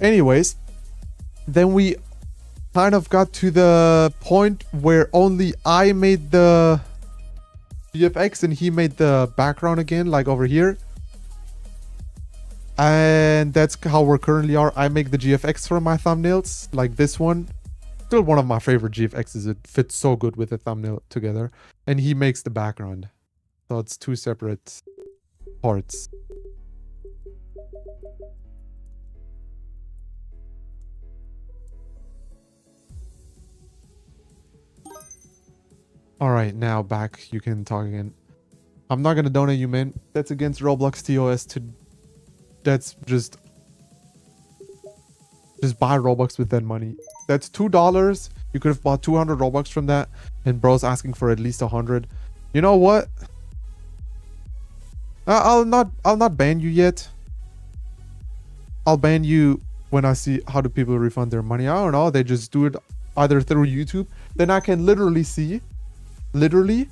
Anyways, then we kind of got to the point where only I made the GFX and he made the background again, like over here. And that's how we're currently are. I make the GFX for my thumbnails, like this one. Still one of my favorite GFXs. It fits so good with the thumbnail together. And he makes the background. So it's two separate parts. Alright, now back. You can talk again. I'm not gonna donate you, man. That's against Roblox TOS to... That's just buy Robux with that money. That's $2. You could have bought 200 Robux from that. And bro's asking for at least 100. You know what? I'll not ban you yet. I'll ban you when I see how do people refund their money. I don't know. They just do it either through YouTube. Then I can literally see... I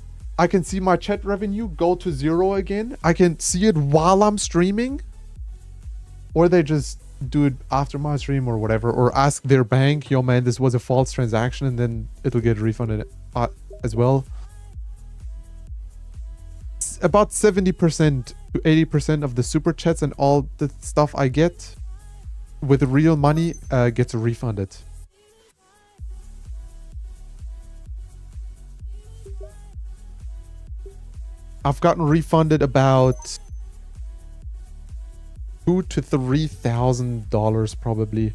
can see my chat revenue go to 0 again. I can see it while I'm streaming. Or they just do it after my stream or whatever. Or ask their bank, yo man, this was a false transaction, and then it'll get refunded as well. About 70% to 80% of the super chats and all the stuff I get with real money gets refunded. I've gotten refunded about $2,000 to $3,000 probably.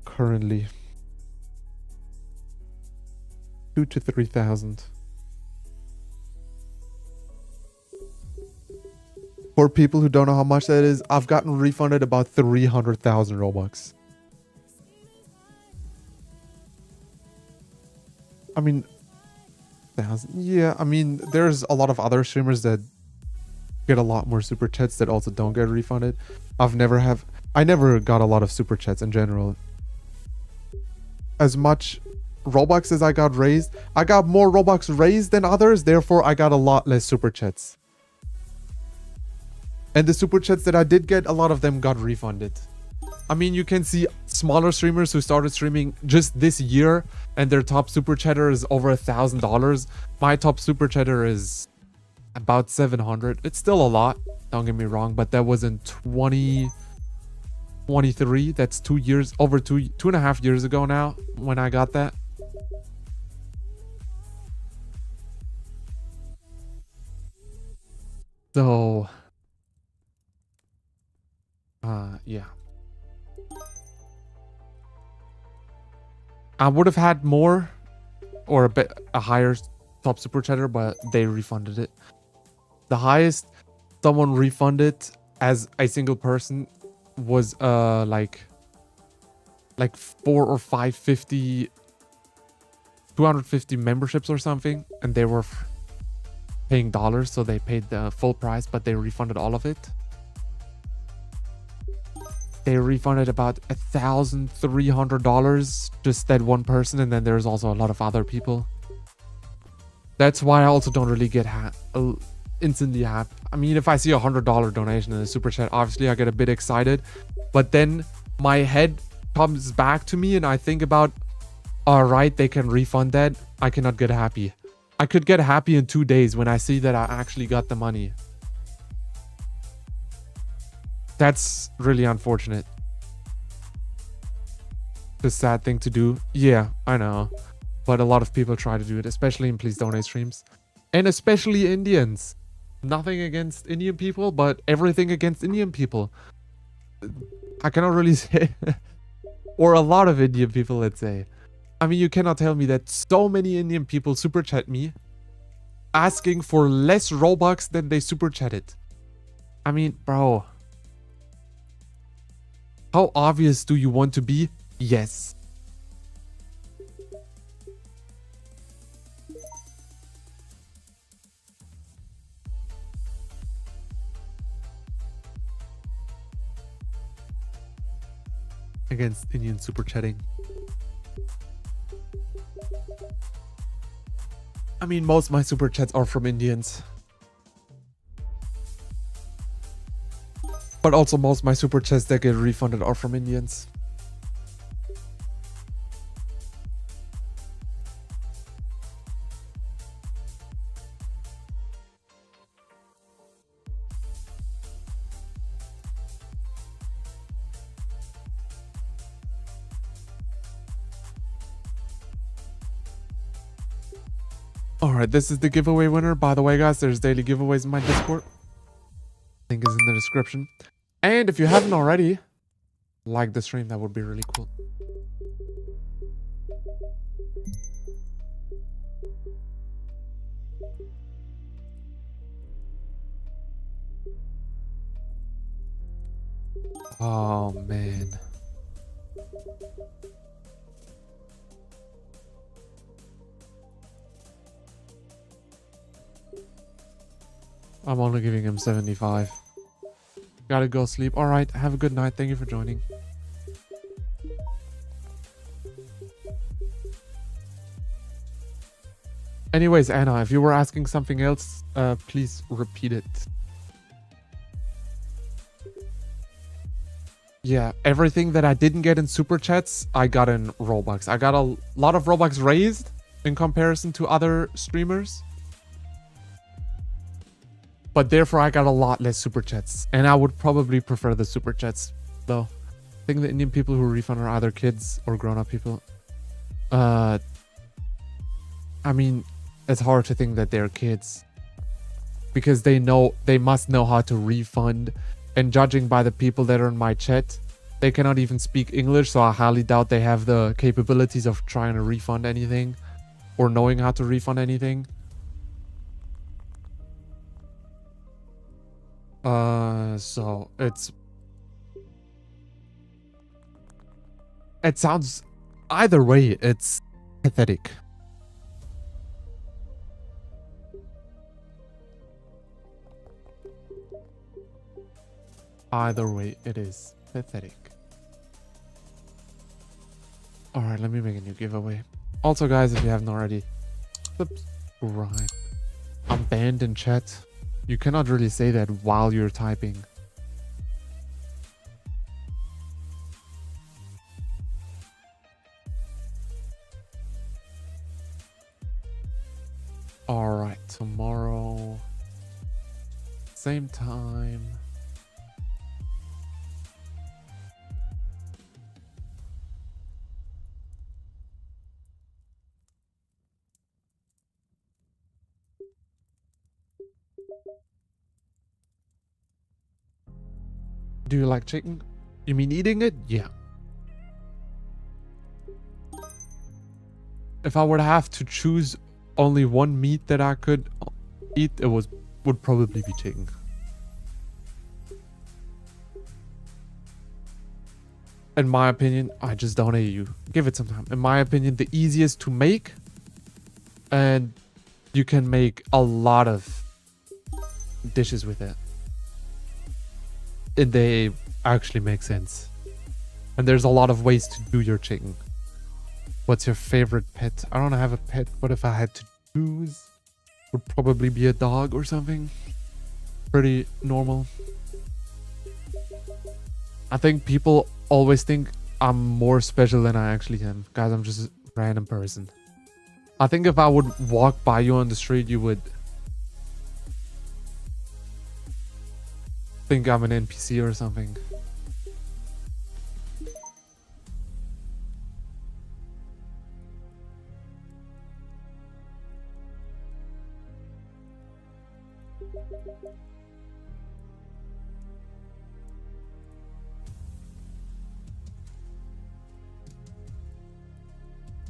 Currently. 2,000 to 3,000. For people who don't know how much that is, I've gotten refunded about 300,000 Robux. I mean, yeah, I mean, there's a lot of other streamers that get a lot more super chats that also don't get refunded. I never got a lot of super chats in general. As much Robux as I got raised, I got more Robux raised than others, therefore I got a lot less super chats. And the super chats that I did get, a lot of them got refunded. I mean, you can see smaller streamers who started streaming just this year and their top super chatter is over $1,000. My top super chatter is about 700. It's still a lot, don't get me wrong, but that was in 2023. That's 2 years, over two and a half years ago now when I got that. So, yeah. I would have had more or a higher top super chatter, but they refunded it. The highest someone refunded as a single person was like 4 or 550 250 memberships or something, and they were paying dollars, so they paid the full price, but they refunded all of it. They refunded about $1,300, just that one person, and then there's also a lot of other people. That's why I also don't really get instantly happy. I mean, if I see $100 donation in the super chat, obviously I get a bit excited, but then my head comes back to me and I think about, all right, they can refund that. I cannot get happy. I could get happy in 2 days when I see that I actually got the money. That's really unfortunate. The sad thing to do. Yeah, I know. But a lot of people try to do it, especially in Please Donate streams. And especially Indians. Nothing against Indian people, but everything against Indian people. I cannot really say. Or a lot of Indian people, let's say. I mean, you cannot tell me that so many Indian people super chat me asking for less Robux than they super chatted. I mean, bro. How obvious do you want to be? Yes. Against Indian super chatting. I mean, most of my super chats are from Indians. But also most of my super chats that get refunded are from Indians. Alright, this is the giveaway winner. By the way, guys, there's daily giveaways in my Discord. Link is in the description. And if you haven't already, like the stream, that would be really cool. Oh, man. I'm only giving him 75. Gotta go sleep. Alright, have a good night. Thank you for joining. Anyways, Anna, if you were asking something else, please repeat it. Yeah, everything that I didn't get in Super Chats, I got in Robux. I got a lot of Robux raised in comparison to other streamers. But therefore, I got a lot less Super Chats. And I would probably prefer the Super Chats, though. I think the Indian people who refund are either kids or grown-up people. I mean, it's hard to think that they're kids. Because they must know how to refund. And judging by the people that are in my chat, they cannot even speak English. So I highly doubt they have the capabilities of trying to refund anything. Or knowing how to refund anything. So it sounds, either way, it's pathetic. Either way, it is pathetic. Alright, let me make a new giveaway. Also, guys, if you haven't already, subscribe. I'm banned in chat. You cannot really say that while you're typing. Alright, tomorrow, same time. Do you like chicken? You mean eating it? Yeah. If I would have to choose only one meat that I could eat, it would probably be chicken. In my opinion, I just don't hate you. Give it some time. In my opinion, the easiest to make, and you can make a lot of dishes with it. And they actually make sense. And there's a lot of ways to do your chicken. What's your favorite pet? I don't have a pet, but if I had to choose, would probably be a dog or something. Pretty normal. I think people always think I'm more special than I actually am. Guys, I'm just a random person. I think if I would walk by you on the street, you would think I'm an NPC or something.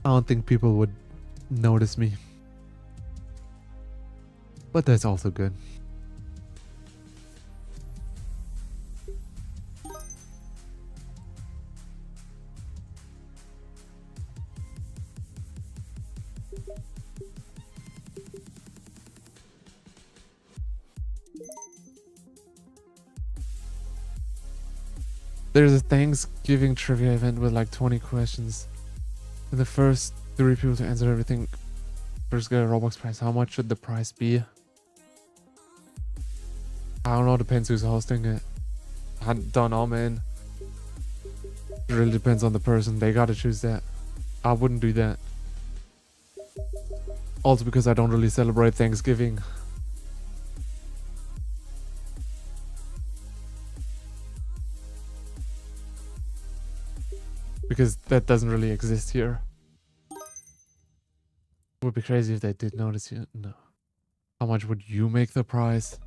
I don't think people would notice me. But that's also good. There's a Thanksgiving trivia event with like 20 questions. And the first 3 people to answer everything first get a Robux prize. How much should the price be? I don't know, depends who's hosting it. I don't know, man. It really depends on the person. They gotta choose that. I wouldn't do that. Also because I don't really celebrate Thanksgiving. Because that doesn't really exist here. It would be crazy if they did notice you. No. How much would you make the price?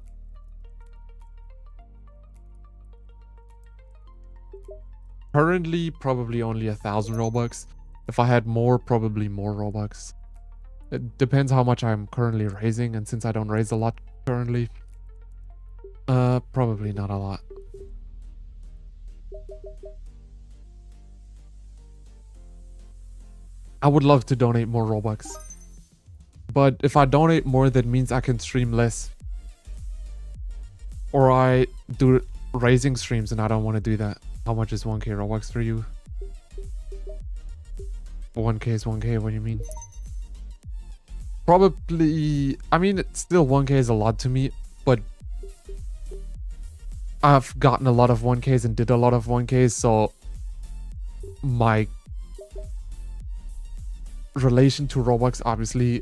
Currently, probably only 1,000 Robux. If I had more, probably more Robux. It depends how much I'm currently raising, and since I don't raise a lot currently, probably not a lot. I would love to donate more Robux. But if I donate more, that means I can stream less. Or I do raising streams and I don't want to do that. How much is 1k Robux for you? 1k is 1k, what do you mean? Probably, I mean, it's still 1k is a lot to me, but I've gotten a lot of 1ks and did a lot of 1ks, so my relation to Robux obviously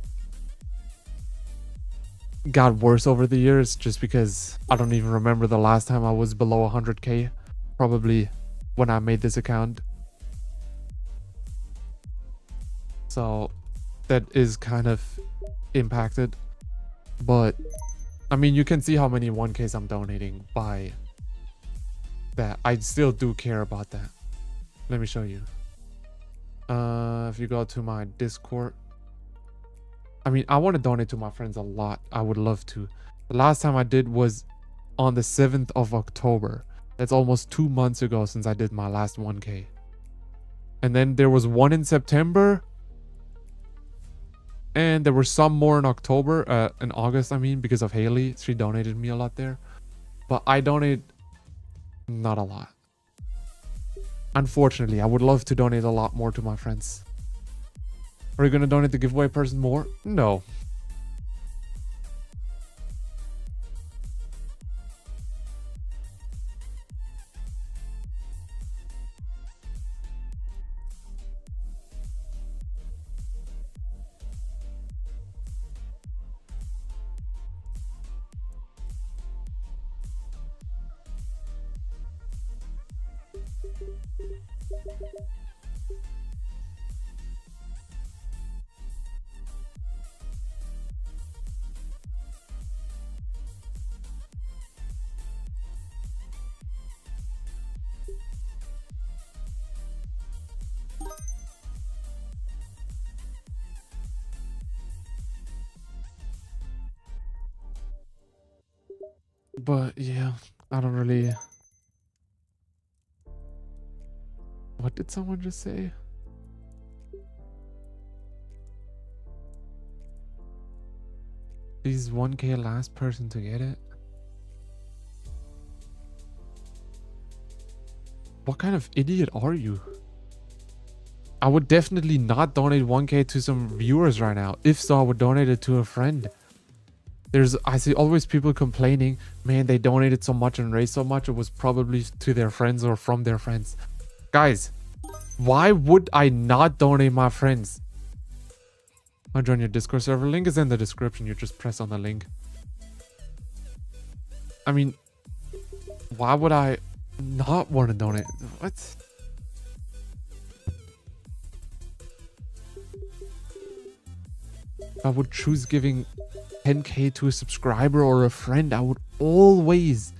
got worse over the years, just because I don't even remember the last time I was below 100k, probably when I made this account. So that is kind of impacted, but I mean, you can see how many 1ks I'm donating by that. I still do care about that. Let me show you. If you go to my Discord, I mean, I want to donate to my friends a lot. I would love to. The last time I did was on the 7th of October. That's almost 2 months ago since I did my last 1k. And then there was one in September. And there were some more in October, in August, I mean, because of Haley. She donated me a lot there. But I donate not a lot. Unfortunately, I would love to donate a lot more to my friends. Are you going to donate the giveaway person more? No. But yeah, I don't really... What did someone just say? He's 1k last person to get it. What kind of idiot are you? I would definitely not donate 1k to some viewers right now. If so, I would donate it to a friend. I see always people complaining, man, they donated so much and raised so much. It was probably to their friends or from their friends. Guys, why would I not donate my friends? I'll join your Discord server. Link is in the description. You just press on the link. I mean, why would I not want to donate? What? If I would choose giving 10k to a subscriber or a friend, I would always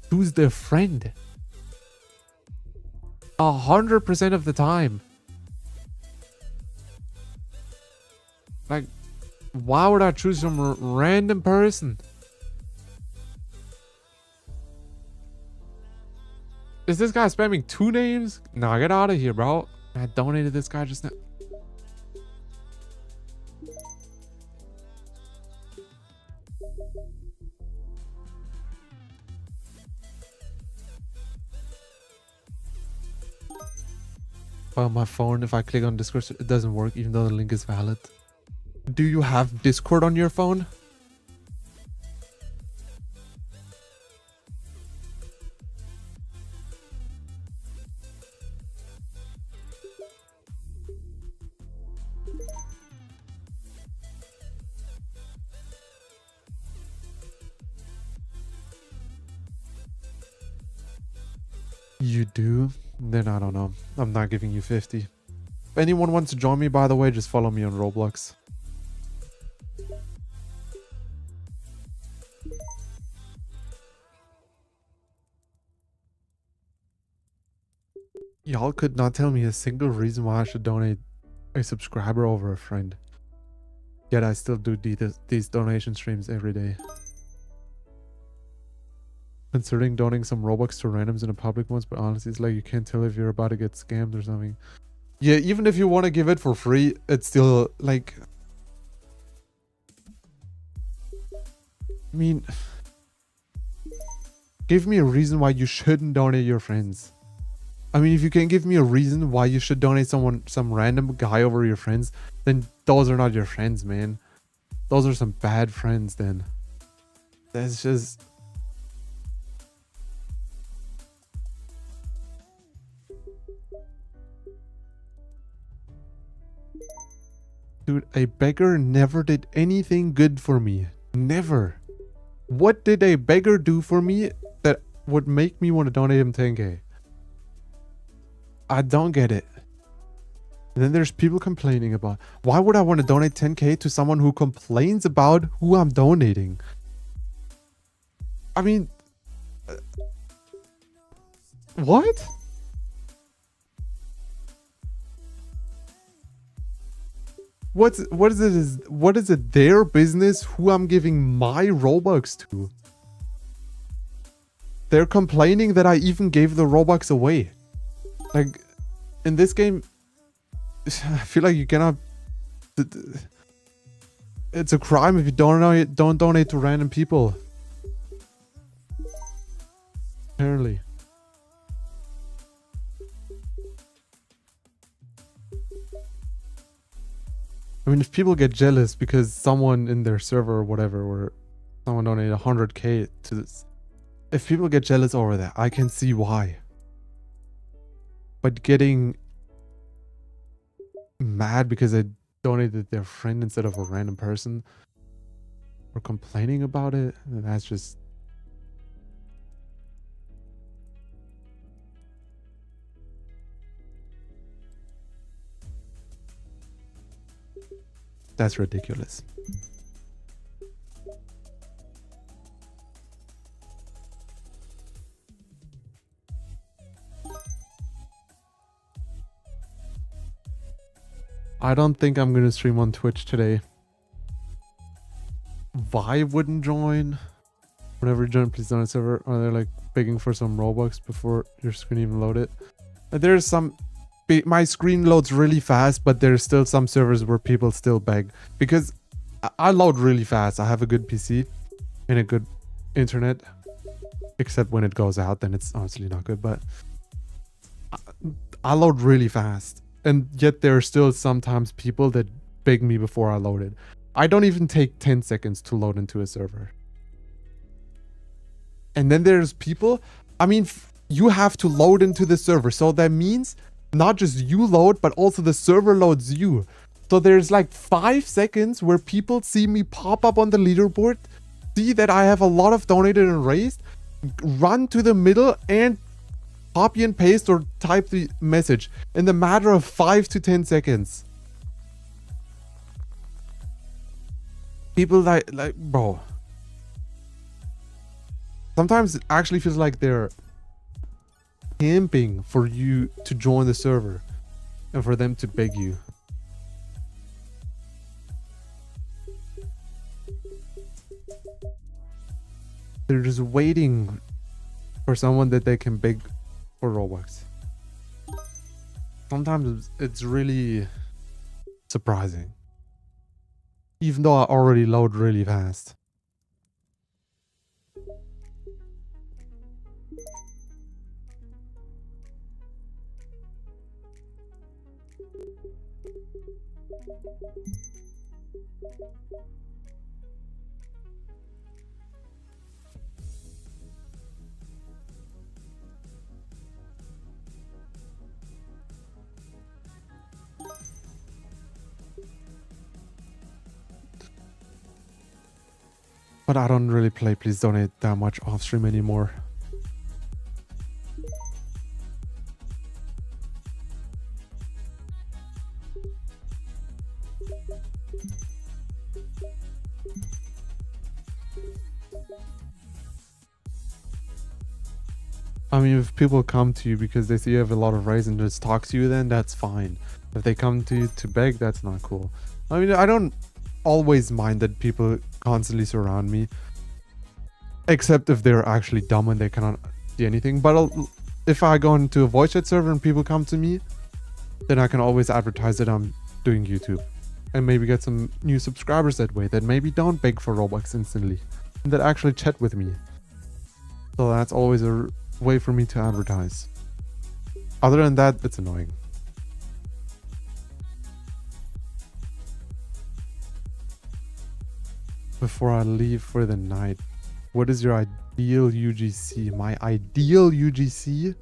choose the friend. 100% of the time. Like, why would I choose some random person? Is this guy spamming 2 names? Nah, get out of here, bro. I donated this guy just now. On my phone, if I click on Discord, it doesn't work even though the link is valid. Do you have Discord on your phone? You do? Then I don't know. I'm not giving you 50. If anyone wants to join me, by the way, just follow me on Roblox. Y'all could not tell me a single reason why I should donate a subscriber over a friend. Yet I still do these donation streams every day. Considering donating some Robux to randoms in a public ones, but honestly, it's like you can't tell if you're about to get scammed or something. Yeah, even if you want to give it for free, it's still like... I mean... Give me a reason why you shouldn't donate your friends. I mean, if you can give me a reason why you should donate some random guy over your friends, then those are not your friends, man. Those are some bad friends then. That's just... Dude, a beggar never did anything good for me. Never. What did a beggar do for me that would make me want to donate him 10k? I don't get it. And then there's people complaining about, why would I want to donate 10k to someone who complains about who I'm donating? I mean, what? What is it their business who I'm giving my Robux to? They're complaining that I even gave the Robux away. Like, in this game, I feel like you cannot... It's a crime if you don't donate to random people. Apparently. I mean, if people get jealous because someone in their server or whatever, or someone donated 100k to this, if people get jealous over that, I can see why. But getting mad because I donated their friend instead of a random person, or complaining about it, that's just... That's ridiculous. I don't think I'm gonna stream on Twitch today. Vibe wouldn't join. Whenever you join, please donate server. Or they're like begging for some Robux before your screen even loaded. There's some... My screen loads really fast, but there's still some servers where people still beg. Because I load really fast. I have a good PC and a good internet. Except when it goes out, then it's honestly not good. But I load really fast. And yet there are still sometimes people that beg me before I load it. I don't even take 10 seconds to load into a server. And then there's people... I mean, you have to load into the server. So that means... Not just you load, but also the server loads you. So there's like 5 seconds where people see me pop up on the leaderboard, see that I have a lot of donated and raised, run to the middle and copy and paste or type the message in the matter of 5 to 10 seconds. People like bro. Sometimes it actually feels like they're camping for you to join the server and for them to beg you. They're just waiting for someone that they can beg for Robux. Sometimes it's really surprising. Even though I already load really fast. But I don't really play Please Donate that much off stream anymore. I mean, if people come to you because they see you have a lot of raise and just talk to you, then that's fine. If they come to you to beg, that's not cool. I mean, I don't always mind that people constantly surround me, except if they're actually dumb and they cannot see anything. But if I go into a voice chat server and people come to me, then I can always advertise that I'm doing YouTube and maybe get some new subscribers that way that maybe don't beg for Robux instantly and that actually chat with me. So that's always a way for me to advertise. Other than that, it's annoying. Before I leave for the night, what is your ideal UGC? My ideal UGC?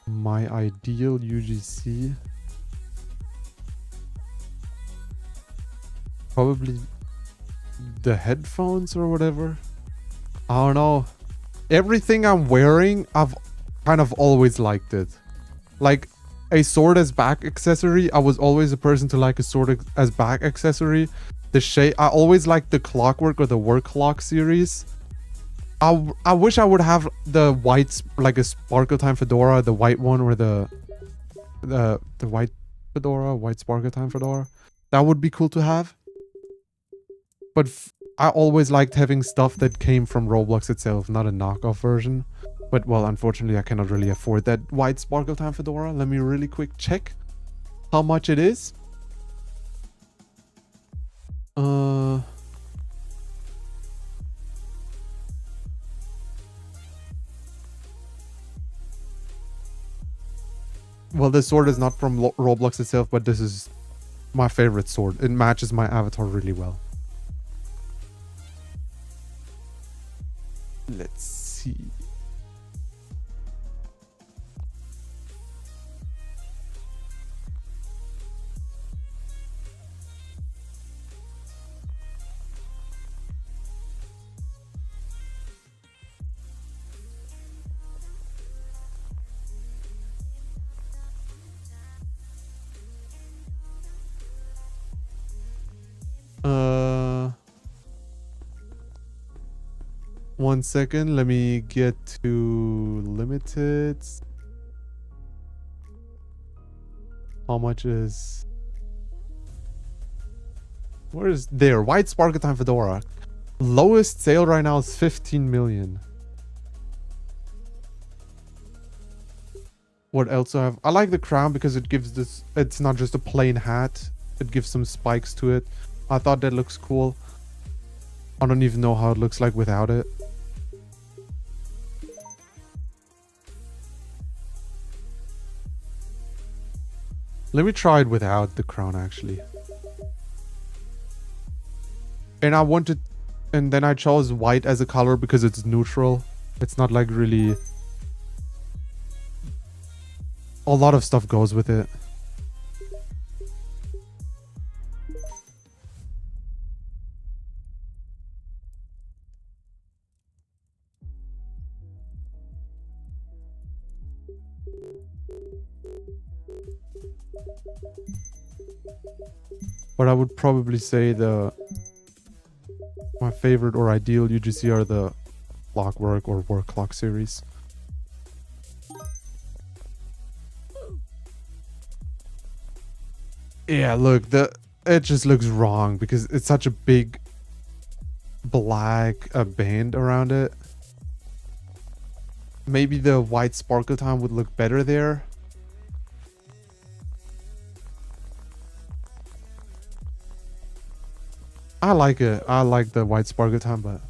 My ideal UGC? Probably the headphones or whatever. I don't know. Everything I'm wearing, I've kind of always liked it. Like a sword as back accessory, I was always a person to like a sword as back accessory. The shape, I always liked the clockwork or the work clock series. I wish I would have the white, like a Sparkle Time fedora, the white one, or the white fedora, white Sparkle Time fedora. That would be cool to have. But I always liked having stuff that came from Roblox itself, not a knockoff version. But, well, unfortunately, I cannot really afford that white Sparkle Time fedora. Let me really quick check how much it is. Well, this sword is not from Roblox itself, but this is my favorite sword. It matches my avatar really well. Let's see. One second, let me get to limited. How much is... Where is there? White Sparkle Time fedora. Lowest sale right now is 15 million. What else do I have? I like the crown because it gives this... It's not just a plain hat. It gives some spikes to it. I thought that looks cool. I don't even know how it looks like without it. Let me try it without the crown, actually. And I wanted And then I chose white as a color because it's neutral. It's not like really... A lot of stuff goes with it. But I would probably say my favorite or ideal UGC are the Clockwork or Work Clock series. Yeah, look, it just looks wrong because it's such a big black band around it. Maybe the white sparkle time would look better there. I like it. I like the white sparkle time, but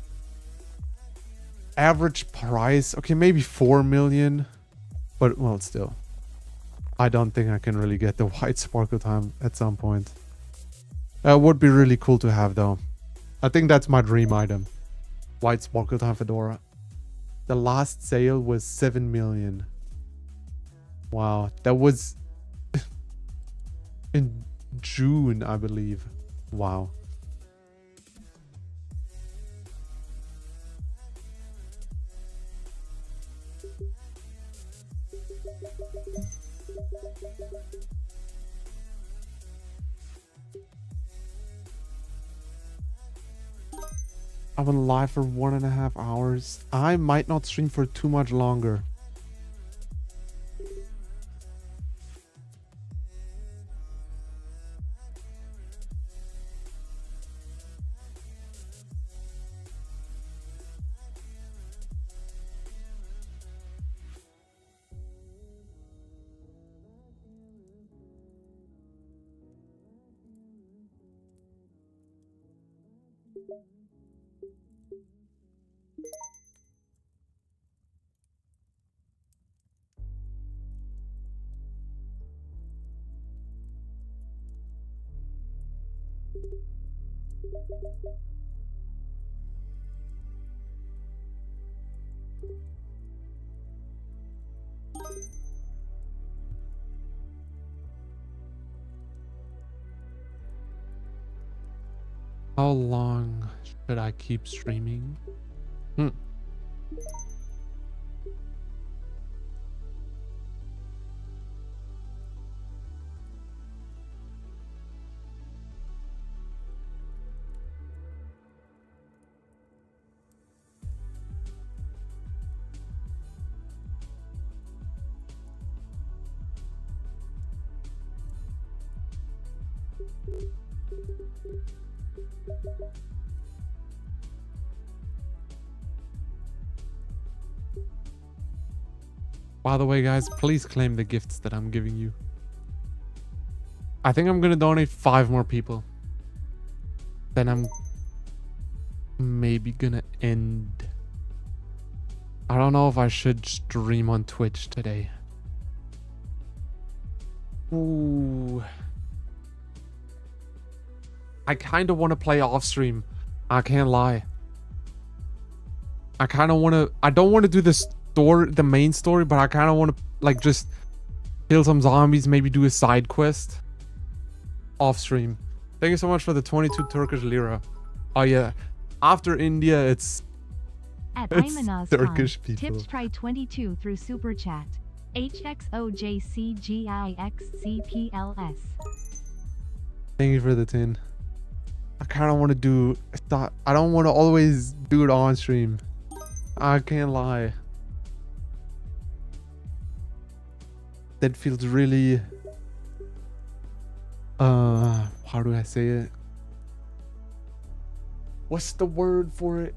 average price, okay, maybe 4 million, but well, still, I don't think I can really get the white sparkle time at some point. That would be really cool to have though. I think that's my dream item. White sparkle time fedora. The last sale was 7 million. Wow, that was in June, I believe. Wow. I went live for 1.5 hours. I might not stream for too much longer. How long should I keep streaming? By the way, guys, please claim the gifts that I'm giving you. I think I'm gonna donate 5 more people. Then I'm maybe gonna end. I don't know if I should stream on Twitch today. Ooh. I kind of want to play off stream. I can't lie. I kind of want to... I don't want to do the main story, but I kind of want to like just kill some zombies, maybe do a side quest off stream. Thank you so much for the 22 Turkish lira. Oh yeah, after India it's Turkish people. Tips try 22 through super chat. HXOJCGIXCPLS. Thank you for the 10. I kind of want to do... I don't want to always do it on stream. I can't lie. That feels really... how do I say it? What's the word for it?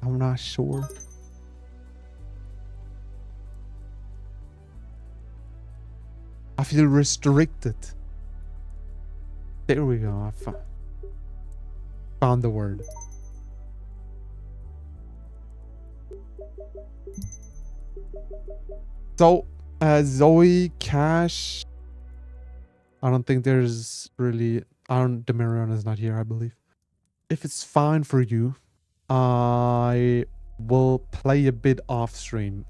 I'm not sure. I feel restricted. There we go. I found the word. So, Zoe, Cash. I don't think there's really. Demarion is not here, I believe. If it's fine for you, I will play a bit off stream.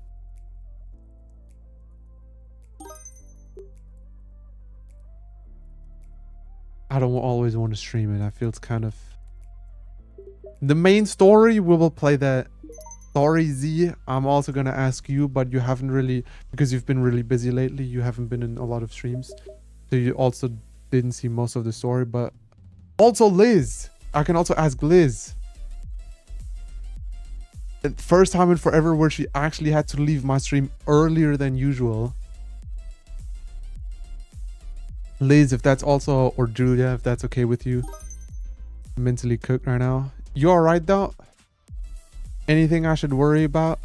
I don't always want to stream it. I feel it's kind of... The main story, we will play that. Sorry, Z. I'm also going to ask you, but you haven't really... Because you've been really busy lately, you haven't been in a lot of streams. So you also didn't see most of the story, but... Also Liz. I can also ask Liz. The first time in forever where she actually had to leave my stream earlier than usual. Liz, if that's also... Or Julia, if that's okay with you. I'm mentally cooked right now. You alright though? Anything I should worry about?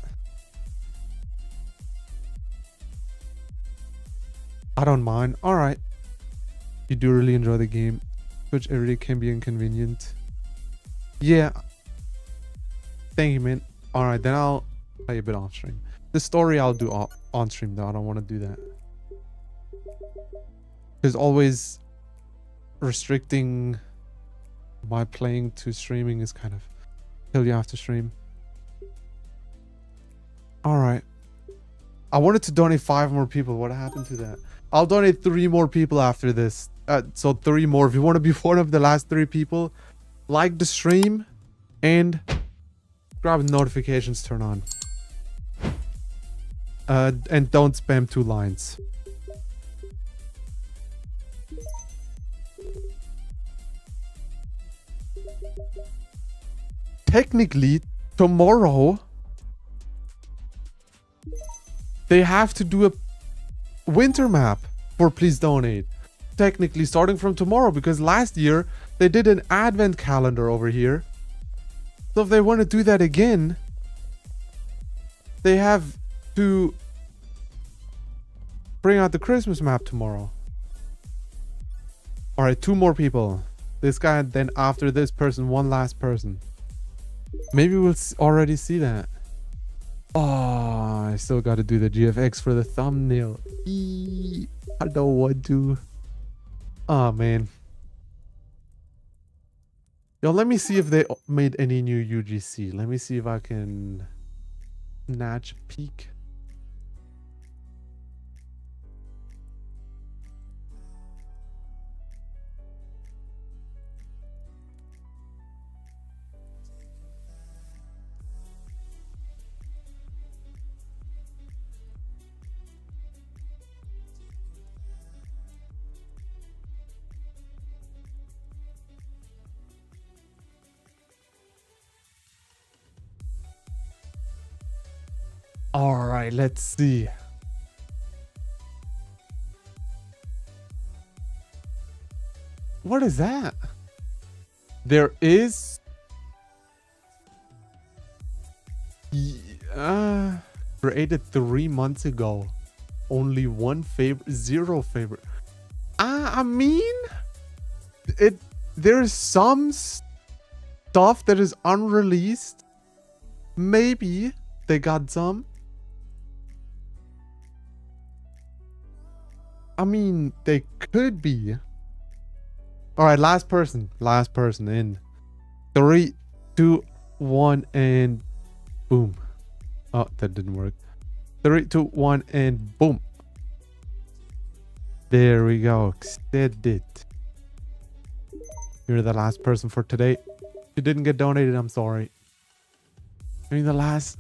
I don't mind. Alright. You do really enjoy the game. Twitch every day can be inconvenient. Yeah. Thank you, man. Alright, then I'll play a bit off stream. The story I'll do on stream though. I don't want to do that. There's always restricting my playing to streaming is kind of till you have to stream. Alright. I wanted to donate 5 more people. What happened to that? I'll donate 3 more people after this. So 3 more. If you want to be one of the last 3 people, like the stream and grab notifications, turn on. And don't spam 2 lines. Technically, tomorrow they have to do a winter map for Please Donate. Technically, starting from tomorrow, because last year they did an advent calendar over here. So if they want to do that again, they have to bring out the Christmas map tomorrow. All right, 2 more people. This guy, then after this person, 1 last person. Maybe we'll already see that. Oh, I still got to do the GFX for the thumbnail. I don't want to. Oh, man. Yo, let me see if they made any new UGC. Let me see if I can snatch a peek. All right, let's see. What is that? There is... created 3 months ago. Only 1 favorite, 0 favorite. I mean... There's some stuff that is unreleased. Maybe they got some. I mean, they could be. All right, last person in 3, 2, 1, and boom. Oh, that didn't work. 3, 2, 1, and boom. There we go. Extend it. You're the last person for today. If you didn't get donated, I'm sorry. I mean, the last...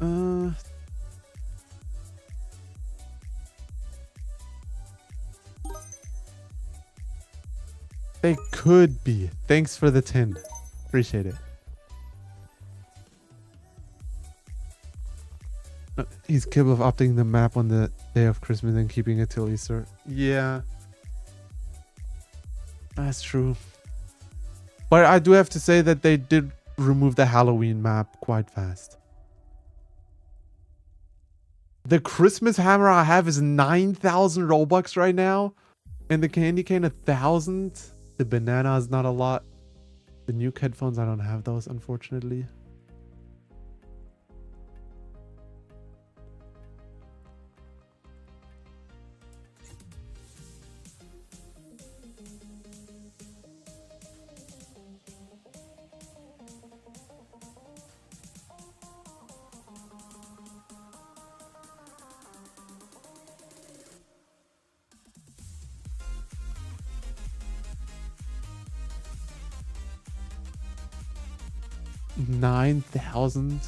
They could be. Thanks for the 10. Appreciate it. He's capable of updating the map on the day of Christmas and keeping it till Easter. Yeah. That's true. But I do have to say that they did remove the Halloween map quite fast. The Christmas hammer I have is 9,000 Robux right now. And the candy cane 1,000. The banana is not a lot. The Nuke headphones, I don't have those, unfortunately. 9,000.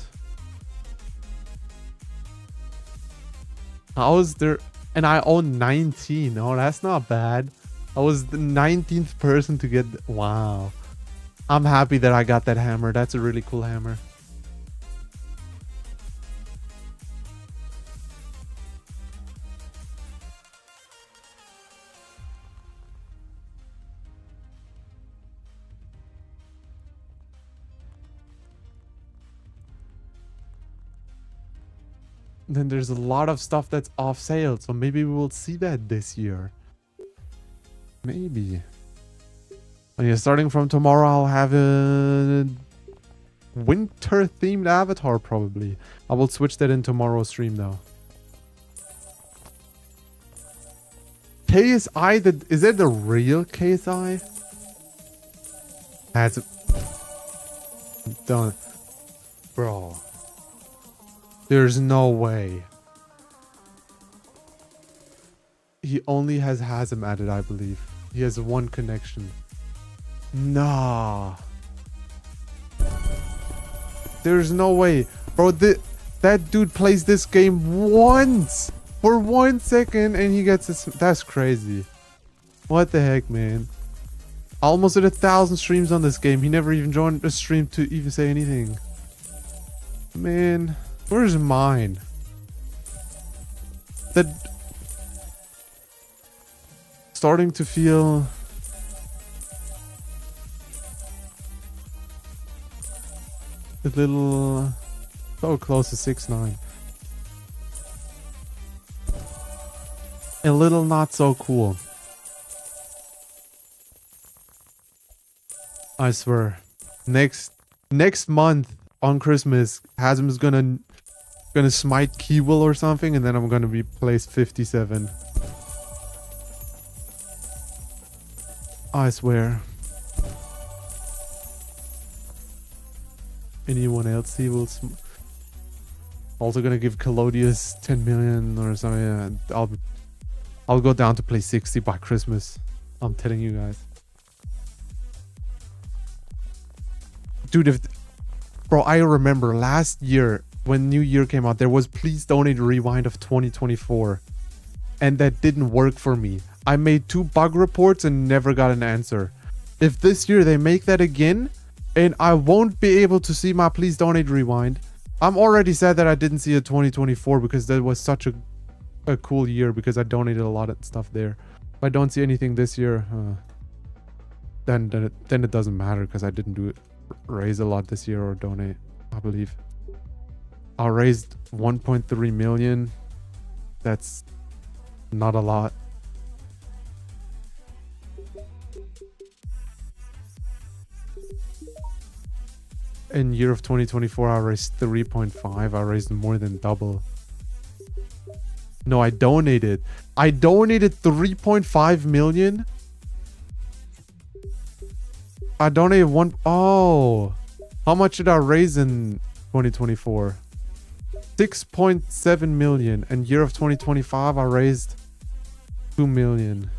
How is there? And I own 19. Oh, that's not bad. I was the 19th person to get. Wow. I'm happy that I got that hammer. That's a really cool hammer. Then there's a lot of stuff that's off sale, so maybe we will see that this year. Maybe. Oh yeah, starting from tomorrow, I'll have a winter-themed avatar, probably. I will switch that in tomorrow's stream, though. KSI, is that the real KSI? Has it done? Bro. There's no way. He only has hazem added, I believe. He has one connection. Nah. There's no way. Bro, that dude plays this game once. For 1 second and he gets this. That's crazy. What the heck, man? Almost at 1,000 streams on this game. He never even joined a stream to even say anything. Man. Where's mine? That starting to feel a little so close to 6-9. A little not so cool. I swear. Next month on Christmas, Hazem is gonna smite Keywell or something, and then I'm gonna be placed 57. I swear. Anyone else he will also gonna give Calodius 10 million or something. Yeah, I'll go down to play 60 by Christmas. I'm telling you guys. Dude, bro, I remember last year when New Year came out, there was Please Donate Rewind of 2024. And that didn't work for me. I made 2 bug reports and never got an answer. If this year they make that again, and I won't be able to see my Please Donate Rewind. I'm already sad that I didn't see a 2024 because that was such a cool year because I donated a lot of stuff there. If I don't see anything this year, then it doesn't matter because I didn't do it. Raise a lot this year or donate, I believe. I raised 1.3 million. That's not a lot. In year of 2024, I raised 3.5. I raised more than double. No, I donated 3.5 million. I donated one. Oh, how much did I raise in 2024? 6.7 million. And year of 2025, I raised 2 million.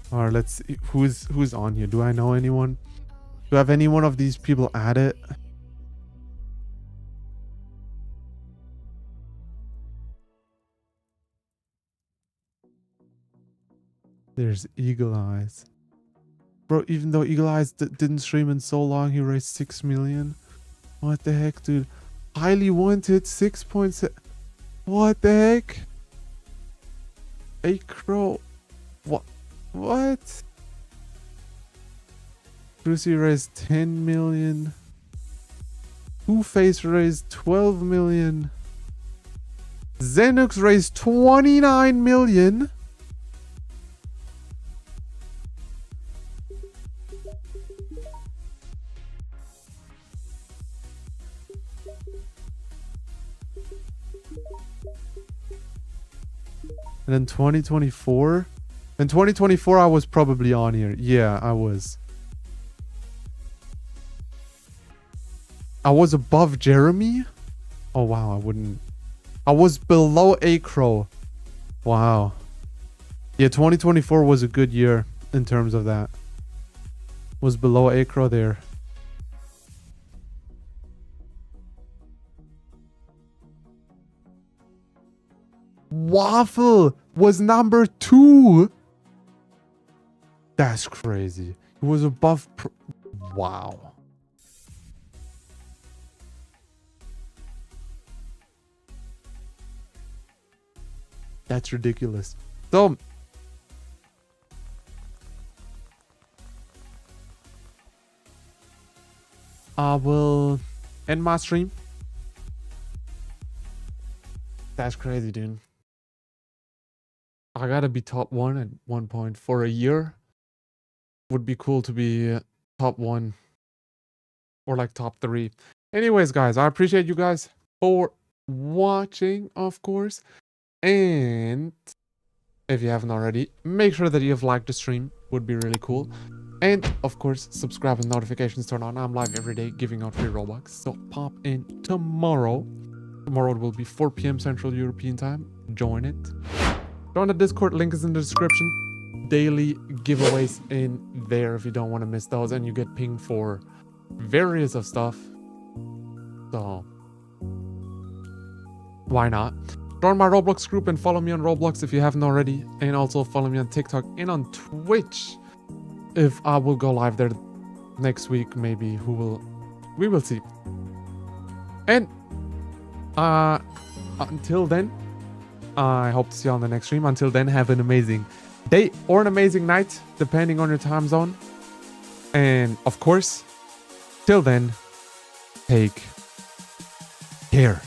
All right, let's see who's on here. Do I know anyone? Do I have any one of these people added? There's Eagle Eyes. Bro, even though Eagle Eyes didn't stream in so long, he raised 6 million. What the heck, dude? Highly wanted 6.7. What the heck? A Crow. What? Brucey raised 10 million. Two-Face raised 12 million. Zenux raised 29 million. And then 2024. In 2024, I was probably on here. Yeah, I was. I was above Jeremy? Oh, wow. I wouldn't. I was below Acro. Wow. Yeah, 2024 was a good year in terms of that. Was below Acro there. Waffle was number 2. That's crazy. It was above. Wow. That's ridiculous. So, I will end my stream. That's crazy, dude. I gotta be top 1 at one point for a year. Would be cool to be top 1 or like top 3. Anyways, guys, I appreciate you guys for watching, of course. And if you haven't already, make sure that you've liked the stream. Would be really cool. And of course, subscribe and notifications turn on. I'm live every day giving out free Robux. So pop in tomorrow. Tomorrow it will be 4 p.m. Central European time. Join it. Join the Discord. Link is in the description. Daily giveaways in there if you don't want to miss those. And you get pinged for various of stuff. So why not? Join my Roblox group and follow me on Roblox if you haven't already. And also follow me on TikTok and on Twitch. If I will go live there next week, maybe we will see. And until then, I hope to see you on the next stream. Until then, have an amazing day or an amazing night, depending on your time zone. And of course, till then, take care.